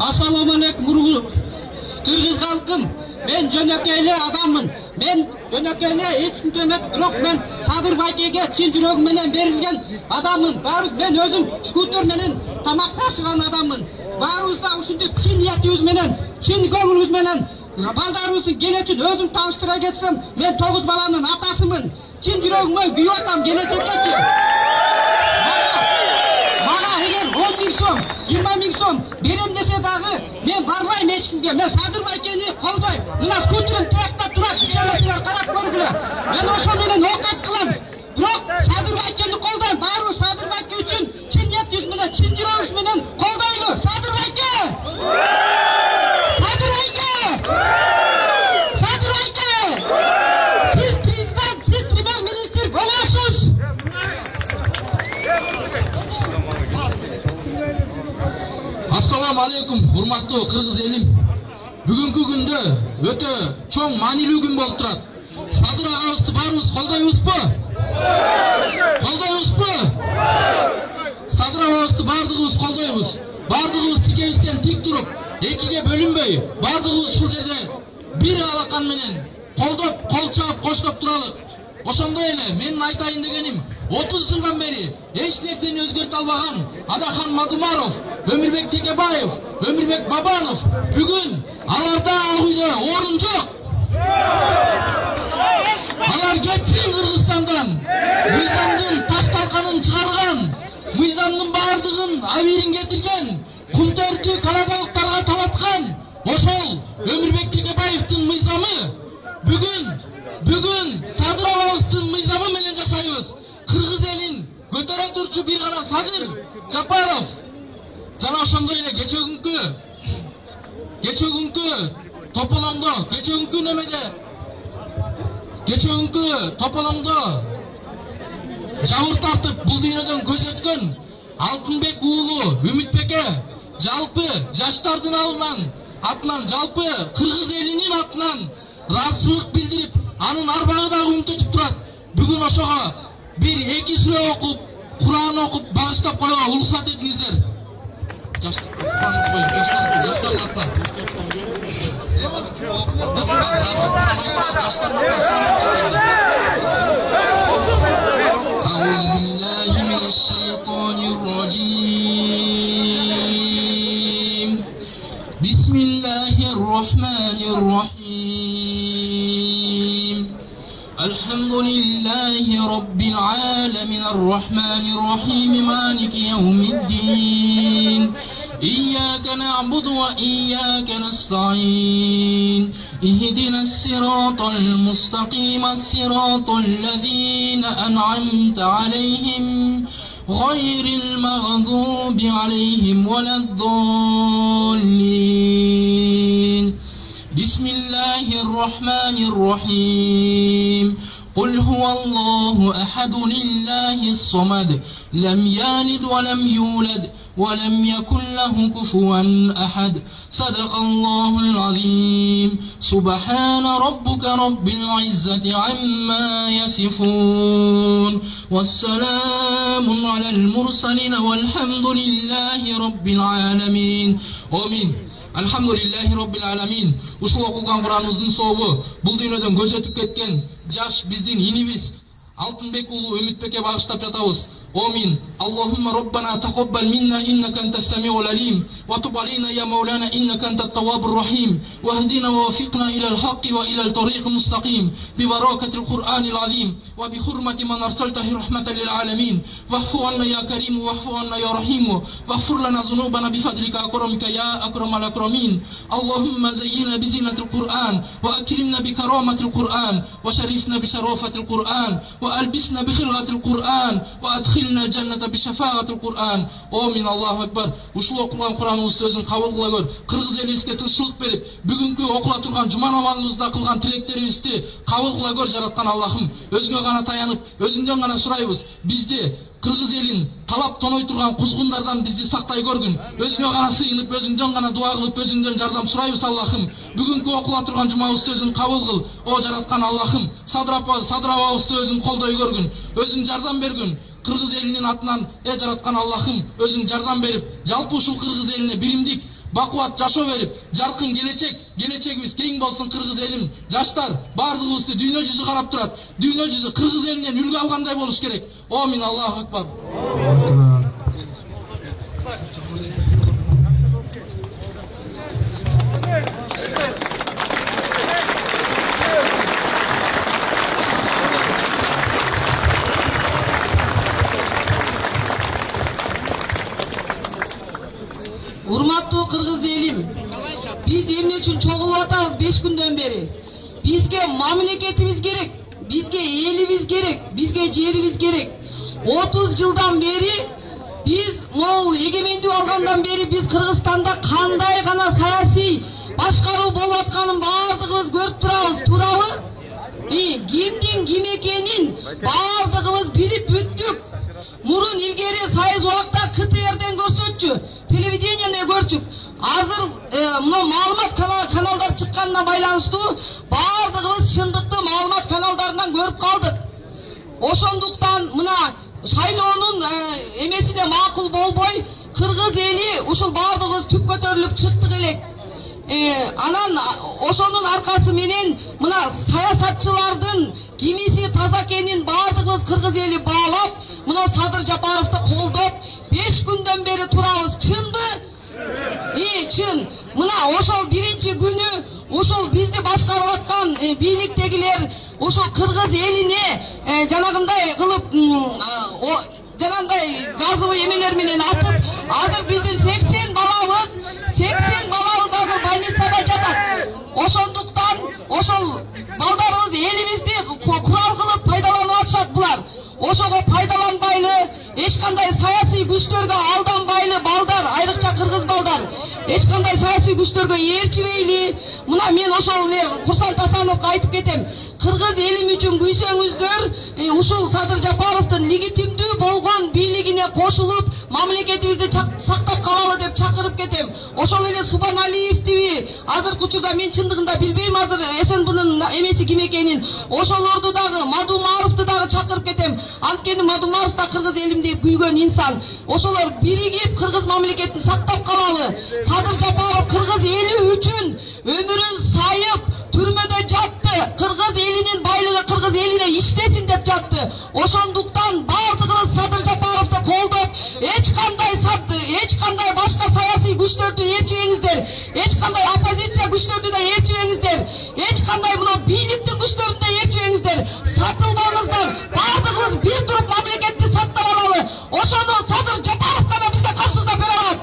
Assalomu alaykum Qirg'iz xalqim. Men jo'nakayli odamman. Men jo'nakayli hech kim emas, biroq men Sadir Baykaga chin yuragim bilan berilgan odamman. Baribir men o'zim skuter bilan tamoq tashigan odamman. Baribir shunday chin niyatimiz bilan, chin ko'ngilimiz bilan baldarimizni kelajak o'zim tanishtirib ketsam, men 9 balaning otasiman. Chin yuragimga guyotam kelajakkacha. Mana agar 10 ming so'm, 20 ming so'm berem desa dağı, men barmayman hech kimga. Men Sadir Baykani qo'lday, ular ko'tirib taqda turadi, chalasizlar qarab ko'ringlar. Men o'sha bilan o'qib qilam. Biroq Sadir Baykani qo'lday, bari Sadir Bayka uchun chin niyat bilan, chin yuragimiz bilan qo'ldaylik. Sadir Bayka! Sadir Bayka! Sadir Bayka! Siz prezident, siz premier ministr bo'lasiz. Assalamu alaykum, hurmatli Qirg'iz elim. Bugungi kunda o'ta cho'ng ma'nili kun bo'lib turadi. Sadir og'amizni barimiz qo'ldaymizmi? Qo'ldaymizmi? Sadir og'amizni barimiz qo'ldaymiz. Barimiz tikayizdan tik turib, ikkiga bo'linmay, barimiz shu yerda bir aloqan bilan qo'ldab, qo'lchab, qo'shlab turadi. O'shanday ele, men aytayın deganim, 30 yıldan beri hech narsani o'zgarta olmagan Adaxon Madumarov, Ömürbek Tekebayev, Ömürbek Babanov bugun alarda og'uyda o'rin yo'q. Alar ketsin Qirg'izistondan. Mizamdan Toshtalqanin chiqargan, Mizamning bardig'in avirin getirgan, Qumterdi kanadaliklarga talatgan o'shol Ömürbek Tekebayevning mizami bugun Sadir og'amizning mizami bilan yashaymiz. Qirg'iz elin ko'tara turchi bir qara Sadir Japarov. Jana o'shanday ele kechagungi to'polonda, kechagungi nimada? Kechagungi to'polonda javr tortib bu dunyodan ko'z etgan Altınbek o'g'li Ümitbekka jalpi yoshlardan algan atnan jalpi Qirg'iz elining atnan razılık bildirip anın arbağıda ümtetip turadi. Bugün oşağa bir iki sure okup, Kur'an okup, bağışlap koyuğa ulusat etinizler. Yaşlar atlar. Bismillahirrahmanirrahim. Elhamdülillahi Rabbil alemin. Errahmanirrahim. Maliki yevmiddin. İyyâke na'budu ve iyyâke nesta'in. İhdina s-sirâtal mustaqîm. S-sirâtal lezîne en'amte aleyhim. Gayril mağdubi aleyhim veleddallin. Bismillahirrahmanirrahim. Kul huvallahu ehadun illahis samad. Lem yalid ve lem yulad. ولم يكن له كفوا أحد. صدق الله العظيم. سبحان ربك رب العزة عما يصفون والسلام على المرسلين والحمد لله رب العالمين. آمين. Elhamdülillahi Rabbil Alamin. Uşul okugan Kur'anımızın soğubu, bul dünyadan göz ötüp ketken jaş bizdin inimiz Altınbek ulu Ümitbek'e bağışlap jatabız. Amin. Allahumma Rabbana taqabbal minna innaka entas samiul alim wa tub aleyna ya Maulana innaka entat tawwabur rahim wahdina wa wafiqna ila al-haqqi wa ila al-tariqil mustaqim bi barakatil Qur'anil azim wa وبحرمة من أرسلته رحمة للعالمين واعف عنا يا كريم واعف عنا يا رحيم واغفر لنا ذنوبنا بفضلك وكرمك يا أكرم الأكرمين اللهم زينا بزينة القرآن وأكرمنا بكرامة القرآن وشرفنا بشرافة القرآن وألبسنا بخلقة القرآن وأدخلنا الجنة بشفاعة القرآن آمين الله أكبر ушул окулган Кураныбызды өзүң кабыл кыла көр кыргыз элибизге тынччылык берип бүгүнкү окула турган жума намазыбызда кылган тилектерибизди кабыл кыла көр жараткан Аллахым өзүңө гана таянып өзүңдөн гана сурайбыз бизди кыргыз элин талап тоной турган кузгундардан бизди сактай көргүн өзүңө гана сыйынып өзүңдөн гана дуа кылып өзүңдөн жардам сурайбыз Аллахым бүгүнкү окула турган жумабызды өзүң кабыл кыл о жараткан Аллахым садырабызды өзүң колдой көргүн өзүң жардам бергүн кыргыз элинин атынан жараткан Аллахым өзүң жардам берип жалпы ушул кыргыз элине биримдик бакубат жашоо берип жаркын келечегибиз кең болсун кыргыз элим жаштар баардыгыбызды дүйнө жүзү карап турат дүйнө жүзү кыргыз элинен үлгү алгандай болуш керек амин Аллаху акбар Урматтуу кыргыз элим, биз эмне үчүн чогулуп атабыз 5 күндөн бери? Бизге мамлекетибиз керек, бизге элибиз керек, бизге жерибиз керек. 30 жылдан бери биз могул эгемендик алгандан бери биз Кыргызстанда кандай гана саясий башкаруу болуп атканын баардыгыбыз көрүп турабыз, туурабы? Кимдин ким экенин баардыгыбыз билип бүттүк. Мурун илгери сайыз убакта КТРден көрсөтчү, телевидениеден көрчүк. Азыр мына маалымат каналдар чыкканына байланыштуу баардыгыбыз чындыкты маалымат каналдарынан көрүп калдык. Ошондуктан мына шайлоонун эмесине макул болбой кыргыз эли ушул баардыгыбыз түп көтөрүлүп чыктык элек. Анан ошонун аркасы менен мына саясатчылардын кимиси таза экенин баардыгыбыз кыргыз эли баалап, мына Садыр Жапаровду колдоп 5 күндөн бери турабыз. Чынбы? Чын. Мына ошол биринчи күнү ушул бизди башкарып аткан бийликтегилер ошол кыргыз элине жанагындай кылып жанагындай газовый эмелер менен атып, азыр биздин 80 балабыз азыр больницада жатат. Ошондуктан ошол балдарыбыз элибизди курал кылып пайдаланып атышат булар. Ошого пайдаланбайлы, эч кандай саясий күчтөргө алданбайлы балдар, айрыкча кыргыз балдар, эч кандай саясий күчтөргө ээрчибейли. Мына мен ошол Курсан Тасановго айтып кетем. Кыргыз элим үчүн күйсөңүздөр, ушул Садыр Жапаровдун легитимдүү болгон бийлигине кошулуп, мамлекетибизди сактап калалы деп чакырып кетем. Ошол эле Субаналиевди азыркы учурда мен чындыгында билбейм, азыр СНБнын эмеси ким экенин. Ошолорду дагы, Мадумаровду дагы чакырып кетем. Анткени Мадумаров да кыргыз элим деп күйгөн инсан. Ошолор биригип кыргыз мамлекетин сактап калалы. Садыр Жапаров кыргыз эли үчүн өмүрүн сайып түрмөдө жатты. Кыргыз элинин байлыгы кыргыз элине иштесин деп жатты. Ошондуктан баардыгыбыз Садыр Жапаровду колдоп, эч кандай башка саясий күчтөрдү ээрчибеңиздер, эч кандай оппозиция күчтөрдү да ээрчибеңиздер, эч кандай мына бийликтин күчтөрүн да ээрчибеңиздер. Сатылбаңыздар. Баардыгыбыз бир туруп мамлекетти сактап алалы. Ошону Садыр Жапаров гана бизге камсыздап бере алат.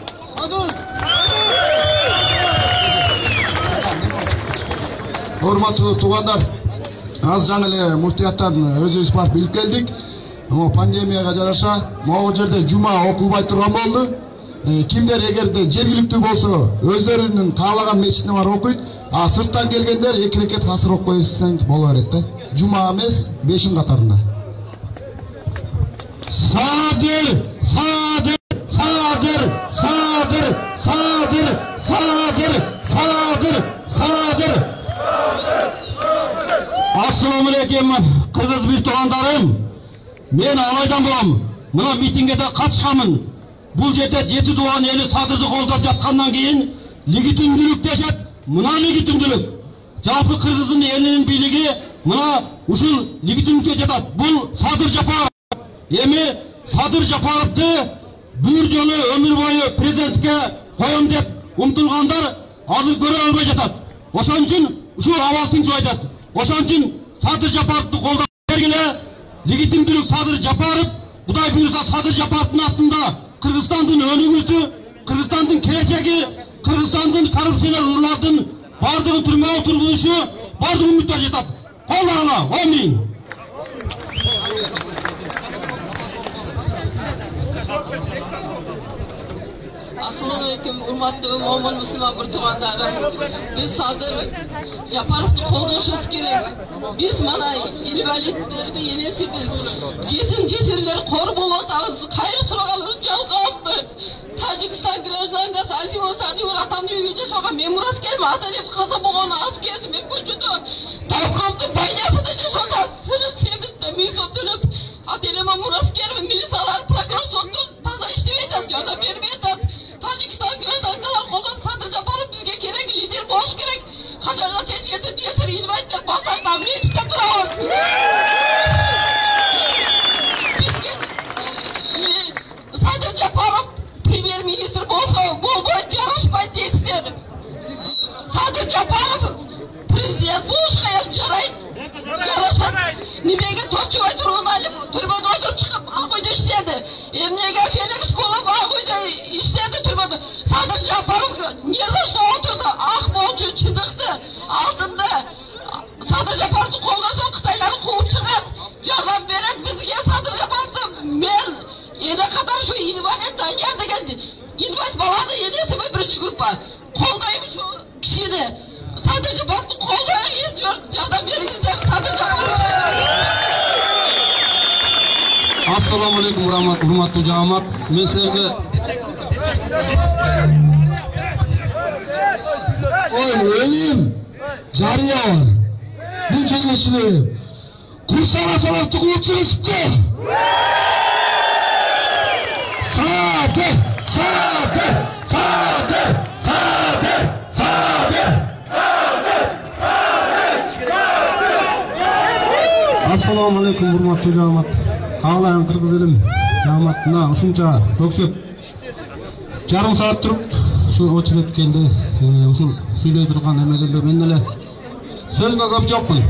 Урматтуу туугандар, аз жаңы эле муфтияттан өзүбүз барып билип келдик. Пандемияга жараша могу жерде жума окулбай турган болду. Кимдер эгерде жергиликтүү болсо өздөрүнүн каалаган мечитине барып окуйт, а сырттан келгендер 2 рекет касыр окуп койсоң боло берет да. Жума эмес 5 катарында. Садыр, Садыр, Садыр, Садыр, Садыр, Садыр, Садыр, Садыр. Assalamu alaikum, Kırgız bir tuğandarım. Men alaydan bolam. Mına mitingede kaçkamın. Bul jete 7 tuğan eli Sadırdı koldap жатқандан keyin legitimdүүлүk дешет. Mına legitimdүүлүk. Жалпы Kırgız'ın elinin biyligi mına uşul legitimdүүлükке жатат. Bul Sadır Japarov. Эми Sadır Japarovду bir жолу ömür boyu prezidentке koyam dep umtulganдар azыр көрө албай жатат. Ошон үчүн ушул абал тынчып айтат. Ошон үчүн Садыр Жапаровду колдоп бергиле. легитимдүүлүк Садыр Жапаров, Кудай буйруса Садыр Жапаровдун артында Кыргызстандын өнүгүүсү, Кыргызстандын келечеги, Кыргызстандын коррупциялар урлардын бардыгын түрмөгө отургузушу бардык үмүттөр жатат. Колдоруңар, амин. Assalamu alaikum, hurmatli mo'min musulmon bir tumanlarim. Biz Sadir Japarovni qo'llashimiz kerak. Biz mana invalidlarni yenesiz. Yetim jesirlar qor bo'layotamiz. Qayr so'raganimiz jalqabmi? Tojikiston гражданкасы Азима Садиева atamni uyga yashagan memuras kelmadi deb qazo bo'lgan askesi men ko'chada tavqamni baynasida yashagan. Seni sevibdi, mezon tilib, atelema muras kelib milisalar prokuror taza ishlaydi, yordam bermaydi. Tojikiston гражданкалар qo'ldan Sadir Japarov bizga kerak, lider bo'lish kerak. Qachongacha yetim yesir invalidlar bozorda mechitda turamiz. Sadir Japarov premyer-ministr bo'lsa, bu jarashmaydi deysizlar. Sadir Japarov prezident bo'lishga ham jaraydi. Jarashadi. Nimaga to'chib turib, turmada o'tirib chiqib, qo'yda ishladi. Emnega Felix Kolov qo'yda ishladi turmada. Sadir Japarov niye zaşta oturdu? Ah bolcu çıdıktı. Altında Sadir Japarov'u qo'llasan Xitoylarni quvib chiqadi. Yordam beradi bizga Sadir Japarov'da men yana qadar shu invaliddan degan invalid bolani yenesi birinchi gruppa. Qo'llaymiz shu kishini. Sadir Japarov'ni qo'llaymiz, yordam beringizlar Sadir Japarov. Assalomu alaykum hurmatli jamoat. Men sizlarga Oy elim, cariye var. Bir cennetini kursana salaklı kuvvetçi çıktı. Sadır, sadır, sadır, sadır, sadır, sadır. Assalamu alaykum hurmatli jamoat. Ağlayan Kırgız elim jamoatına uşuncha tökсөп жарым saat туруп şu очерет келди. Ушул сүйлөй турган эмегелде мен эле сөзгө көп жокмун.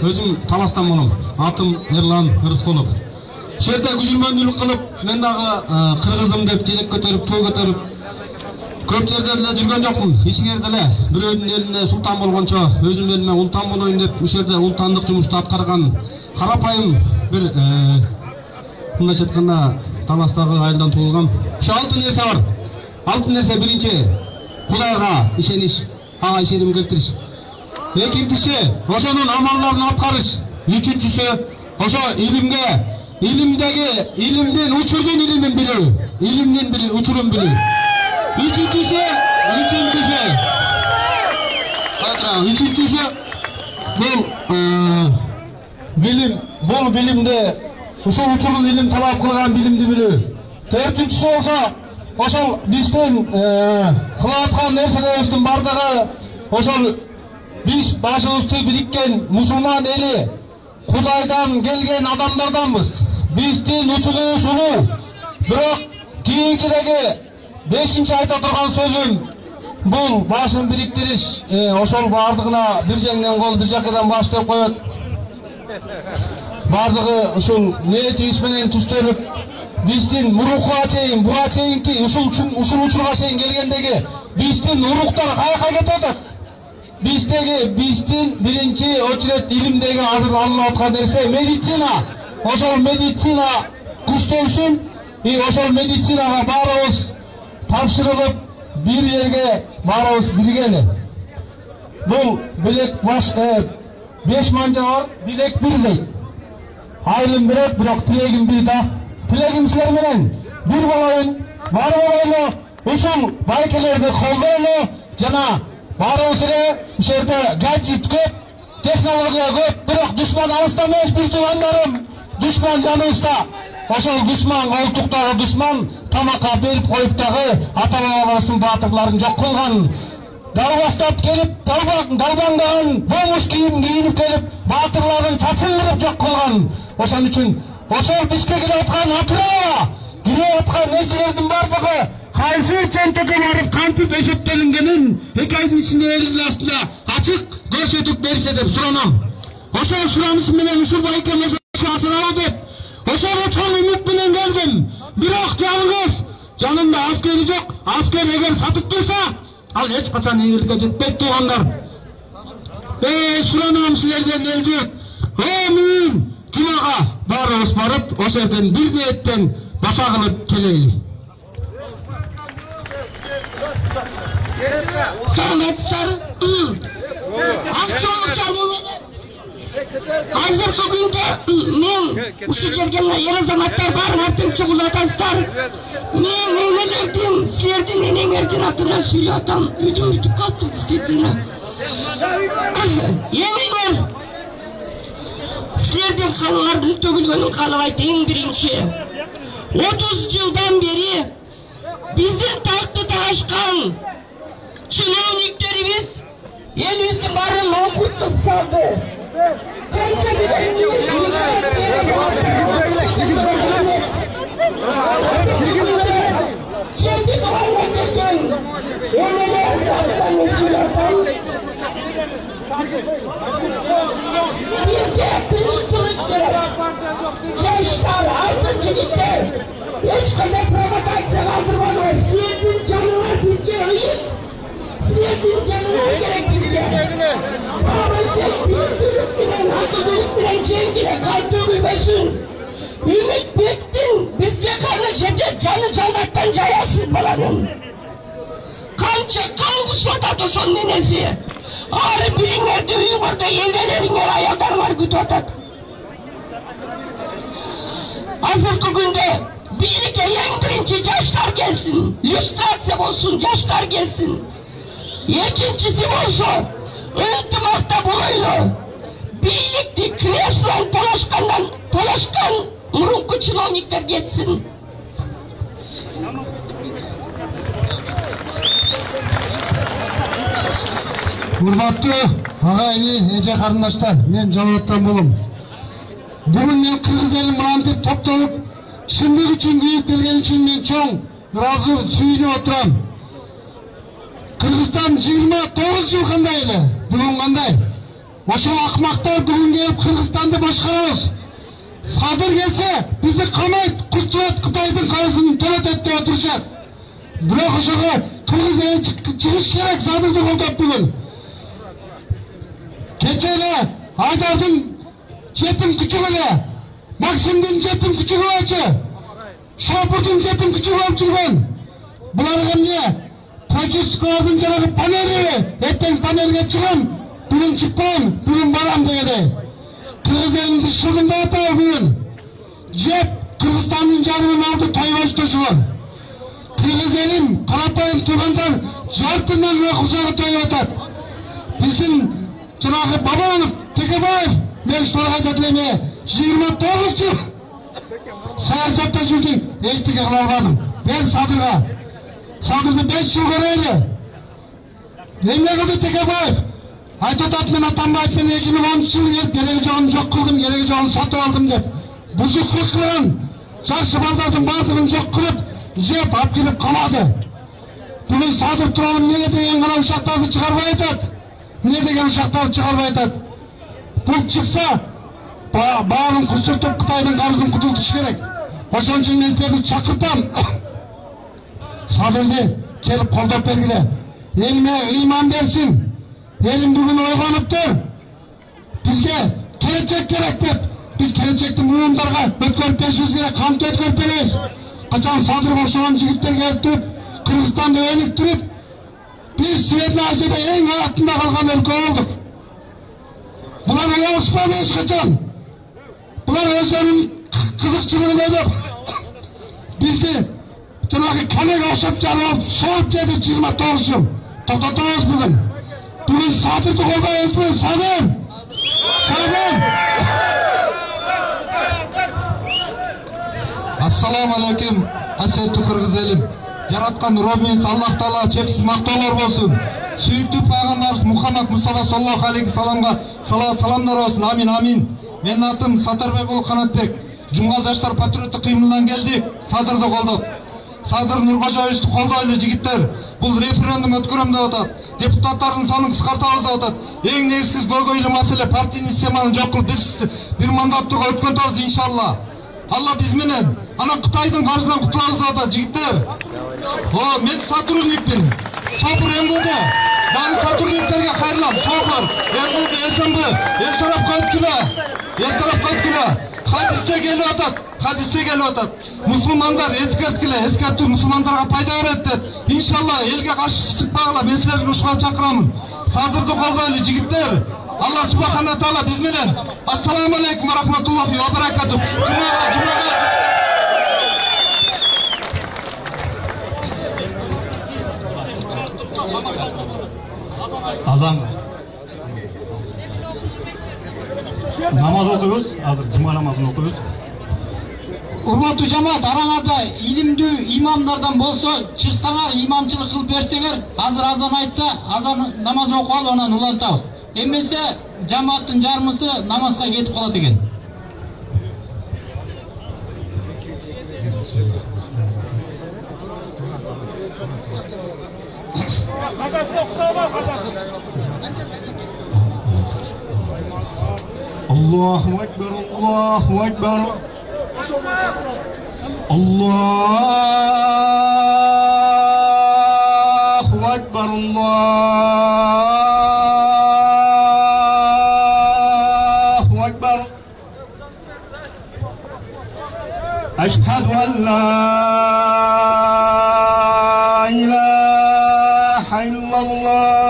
Өзүм Таластан болом. Атым Эрлан Рыскулов. Şu жерде күжүрмөндүүлүк кылып, мен дагы кыргызым деп желек көтөрүп, тоо көтөрүп көп жерлерде жүргөн жокмун. Ичиңерде эле бирөөнүн элине султан болгончо өзүм элиме ултан болоюн деп ушул жерде ултандык жумушту аткарган карапайым бир мындайча айтканда Таластагы айылдан туулгам. Şu алтын нерсе бар. Алтын нерсе биринчи Кудайга ишениш, ага ишеним келтириш. Экинчиси ошонун амалдарын аткарыш. Үчүнчүсү ошо илимдин учурдун илимин билүү. Илимдин учурун билүү. Үчүнчүсү бул билимде ушул учурдун илим талап кылган билимди билүү. Төртүнчүсү болсо ошол биздин кылып аткан нерселерибиздин бардыгы ошол биз башыбызды бириккен мусулман эли Кудайдан келген адамдарданбыз. Биздин учурубуз улуу. Бирок кийинкидеги 5-чи айта турган сөзүм бул башын бириктириш, ошол бардыгына бир жеңден кол, бир жакадан баш деп коет. Бардыгы ушул ниетибиз менен түстөлүп, биздин мурукка чейин, буга чейинки ушул учурга чейин келгендеги биздин уруктар каяка кетип атат. Биздин биринчи очерет илимдеги азыр алынып аткан нерсе медицина. Ошол медицина күчтөнсүн, ошол медицинага баарыбыз тапшырылып, бир жерге баарыбыз биргели. Бул билек баш 5 манжа бар, билек бир дейт. Айрым бирок, бирок тилегим бир да. Тилегим силер менен бир болоюн, бар болойлу, ушул байкелерди колдойлу, жана баарыбыз эле ушул жерде гаджет көп, технология көп, бирок душман алыста эмес, бир туугандарым. Düşman janыбызда. Ошол душман, колтуктагы душман тамакка берип коюп дагы ата-бабабыздын баатырларын жок кылган. Далбастап келип, далбаңдаган бомуш кийим кийинип келип, баатырларын чачын кырып жок кылган. Ошон үчүн ошол бизге келип аткан атыраа, келип аткан нерселердин бардыгы кайсы центрге барып кантип эсептелингенин 2 айдын ичинде элдин астында ачык көрсөтүп берсе деп суранам. Ошол суранышым менен ушул байкем ашыралы деп ошого чоң үмүт менен келдим. Бирок жалгыз жанында аскери жок. Аскер эгер сатып турса, ал эч качан ийгиликке жетпейт туугандар. Суранам силерден элжүк. Мүн жумага баарыбыз барып, ошол жерден бир ниеттен бака кылып келели. Саламатсыздар. Акчалык жаныңыз. Азыркы күндө мен ушул жерге эр азаматтар бар, артын чогулатасыздар. Мен энелердин, силердин энеңердин атынан сүйлөп атам. Үйдүм бүтүп калыптыр действительно. Энеңер, силердин каныңардын төгүлгөнүн каалабайт. Эң биринчи 30 жылдан бери биздин такты ташкан чиновниктерибиз элибиздин баарын окуттуп салды. Bizge tinçlik gerek. Gençler, altın çocuklar, hiç kadar provokasyya kaldırmadınız. Sizin canınız bizge ıyık. Sizin canınız gerek bizge. Ama siz büyüklükle, hakikaten cengiyle kalp dövülmesin. Ümit bittin, bizge karşı jete canı canlattan cayasın balanın. Kança kan kusmatat oşon nenesi. Ağrı biriңерді үйіңерді енелеріңер аялдарыңар күтіп атат. Азыркы күндө бийликке эң биринчи жаштар келсин, люстрация болсун, жаштар келсин. Экинчиси болсо ынтымакта болойлу. Бийликти креслон талашкан мурунку чиновниктер кетсин. Урматтуу агайыны, эже карындаштар, мен Жалалаттан болом. Бүгүн мен кыргыз элин мынантип топтолуп, чындык үчүн күйүп келген үчүн мен чоң ыраазы сүйүнүп отурам. Кыргызстан 29 жыл кандай эле, бүгүн кандай? Ошол акмактар бүгүн келип Кыргызстанды башкарабыз. Садыр келсе, бизди камайт, кустурат, Кытайдын карызын төлөтөт деп отурушат. Бирок ошого кыргыз эли чыгыш керек, Садырды колдоп бүгүн. Keçe ele, Aydar'dın jetim küçük ele, Maksim'din jetim küçük olacı, Şapur'dun jetim küçük olacıgın. Bularga ne? Projestiklardın janagı paneli, etten panelge çıgam, bugün çıkpam, bugün baram degede. Kırgız elinde şırgında atar bugün. Jep, Kırgızstan'ın jarımın aldı Toybaş toşuğun. Kırgız elin, karapayım turganlar, jartından ve kuzağı toyup atat. Bizdin Cenab-ı Babanov, Tekebаев, men şunları aytadileme, 29 yıl siyasatta жүрдüm, eşitike kılardım. Ben Sadır'da 5 yıl göreyli. Emne kıldı Tekebаев? Aytatat men Atambayev men 2013 yıl gelip, gereki joğunu жоқ kıldım, gereki joğunu satып aldım dep. Buzukluk kılın, жақсы балдардың бардығын жоқ kılıp, jep, ап келip kamadı. Bugün Sadır turalım nege деген gana uşaktарды çıkarmay aytat. Ne деген uşaklar çıkarmay aytat. Бұл çıksa, bağırın kusturtup Kıtay'dın karızın kutultuş gerek. Oşon için men sizlerdi çakırtam. Sadırdı kelip koldop belgile. Elime iman versin. Elim bugün oyganıptır. Bizge gelecek gerek dep. Biz gelecekti muğumdarga ötkörüp berişimiz gerek. Kamtı ötkörüp beremiz. Kaçan Sadır boşalan jigitler gelip durup, Kırgızstan'da öynük durup, biz Sredna Asya'da en hayatında kalkan ülke olduk. Bular uyanışmadı hiç kaçan. Bular özlerinin kızıkçılığını edip, bizde Cenab-ı Kamer'e aşıp canıp, soğuk yedik 29 yıl. Toktatağız bugün. Bugün Sadır'dı koldayız bugün, Sadır! Sadır! Assalamu alaikum, qasiyetli Kırgız elim. Yaratkan Rabbimiz Allah Taala çeksiz maqtalar bolsun. Suyuktu Peygamberimiz Muhammed Mustafa sallallahu aleyhi salamga salamlar olsun. Amin amin. Menin atım Satarbek ulu Kanatbek. Cumgal Жаштар Patrioттук кыймылдан келдик. Sadırды колдоп. Садыр Нуркожоевичти колдойлу жигиттер. Бул референдум өткөрөм деп атат. Депутаттардын санын кыскартабыз деп атат. Эң негизги көйгөйлүү маселе партийный системаны жок кылып бир мандаттууга өткөрөбүз иншалла. Алла биз менен. Анан Кытайдын каржыдан кутулабыз деп атат жигиттер. Мен сотрудникмин. Собур МВД. Дагы сотрудниктерге кайрылам. Собур МВД СМБ. Эл тарап коюп келе. Hadis'e geliyor atat. Hadis'e geliyor atat. Müslümanlar eskertip Müslümanlara payda öğretti. İnşallah elge karşı çıkmağla men sizlerni uşuğa çakıramın. Sadırdı koldoylu jigitler. Allah subhanahu wa taala biz bilen. Assalamu aleykum ve rahmetullahi ve berekatuh. Cumaga. Azan. Namaz okuyoruz. Hazır cuma namazını okuyoruz. Urmаттуу жамаат, араңарда илимдүү имамдардан болсо чыксаңар, имамчылык кылып берсеңер, азыр азан айтса, азан намаз окуп алып анан улантабыз. Эмесе жамааттын жарымысы намазга кетип калат экен. Казасын окутабы, казасын. Allahu Ekber, Allahu Ekber. Allahu Ekber, Allahu Ekber. Eşhedü en la ilahe illallah.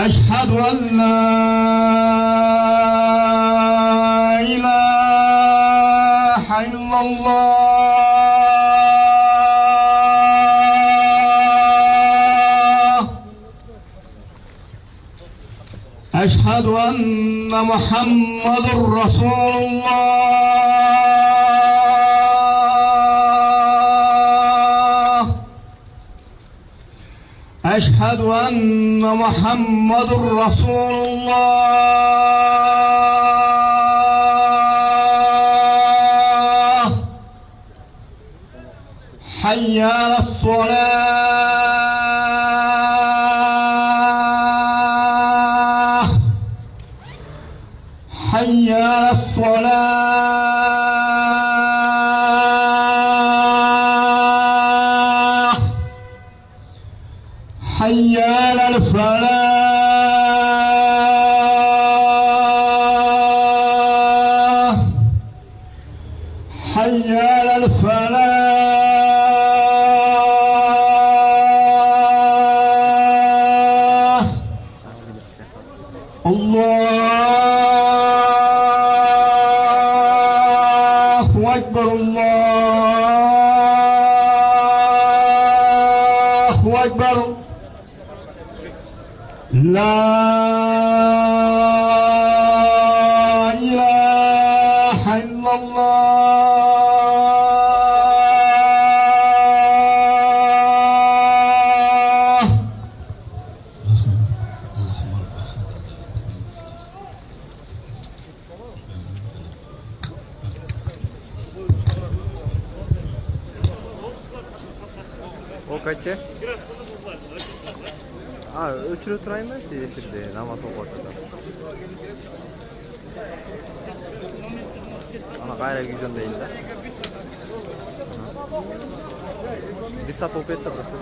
أشهد أن لا إله إلا الله أشهد أن محمد رسول الله أشهد أن محمد رسول الله حي على الصلاة حي على الصلاة حي على الفلاح حي على الفلاح الله أكبر الله أكبر لا إله إلا الله O kaçı? Öçürü turayım mı? Efirde namaz okursa. Ana gayra gücün değil de. Bir saat opet de burası.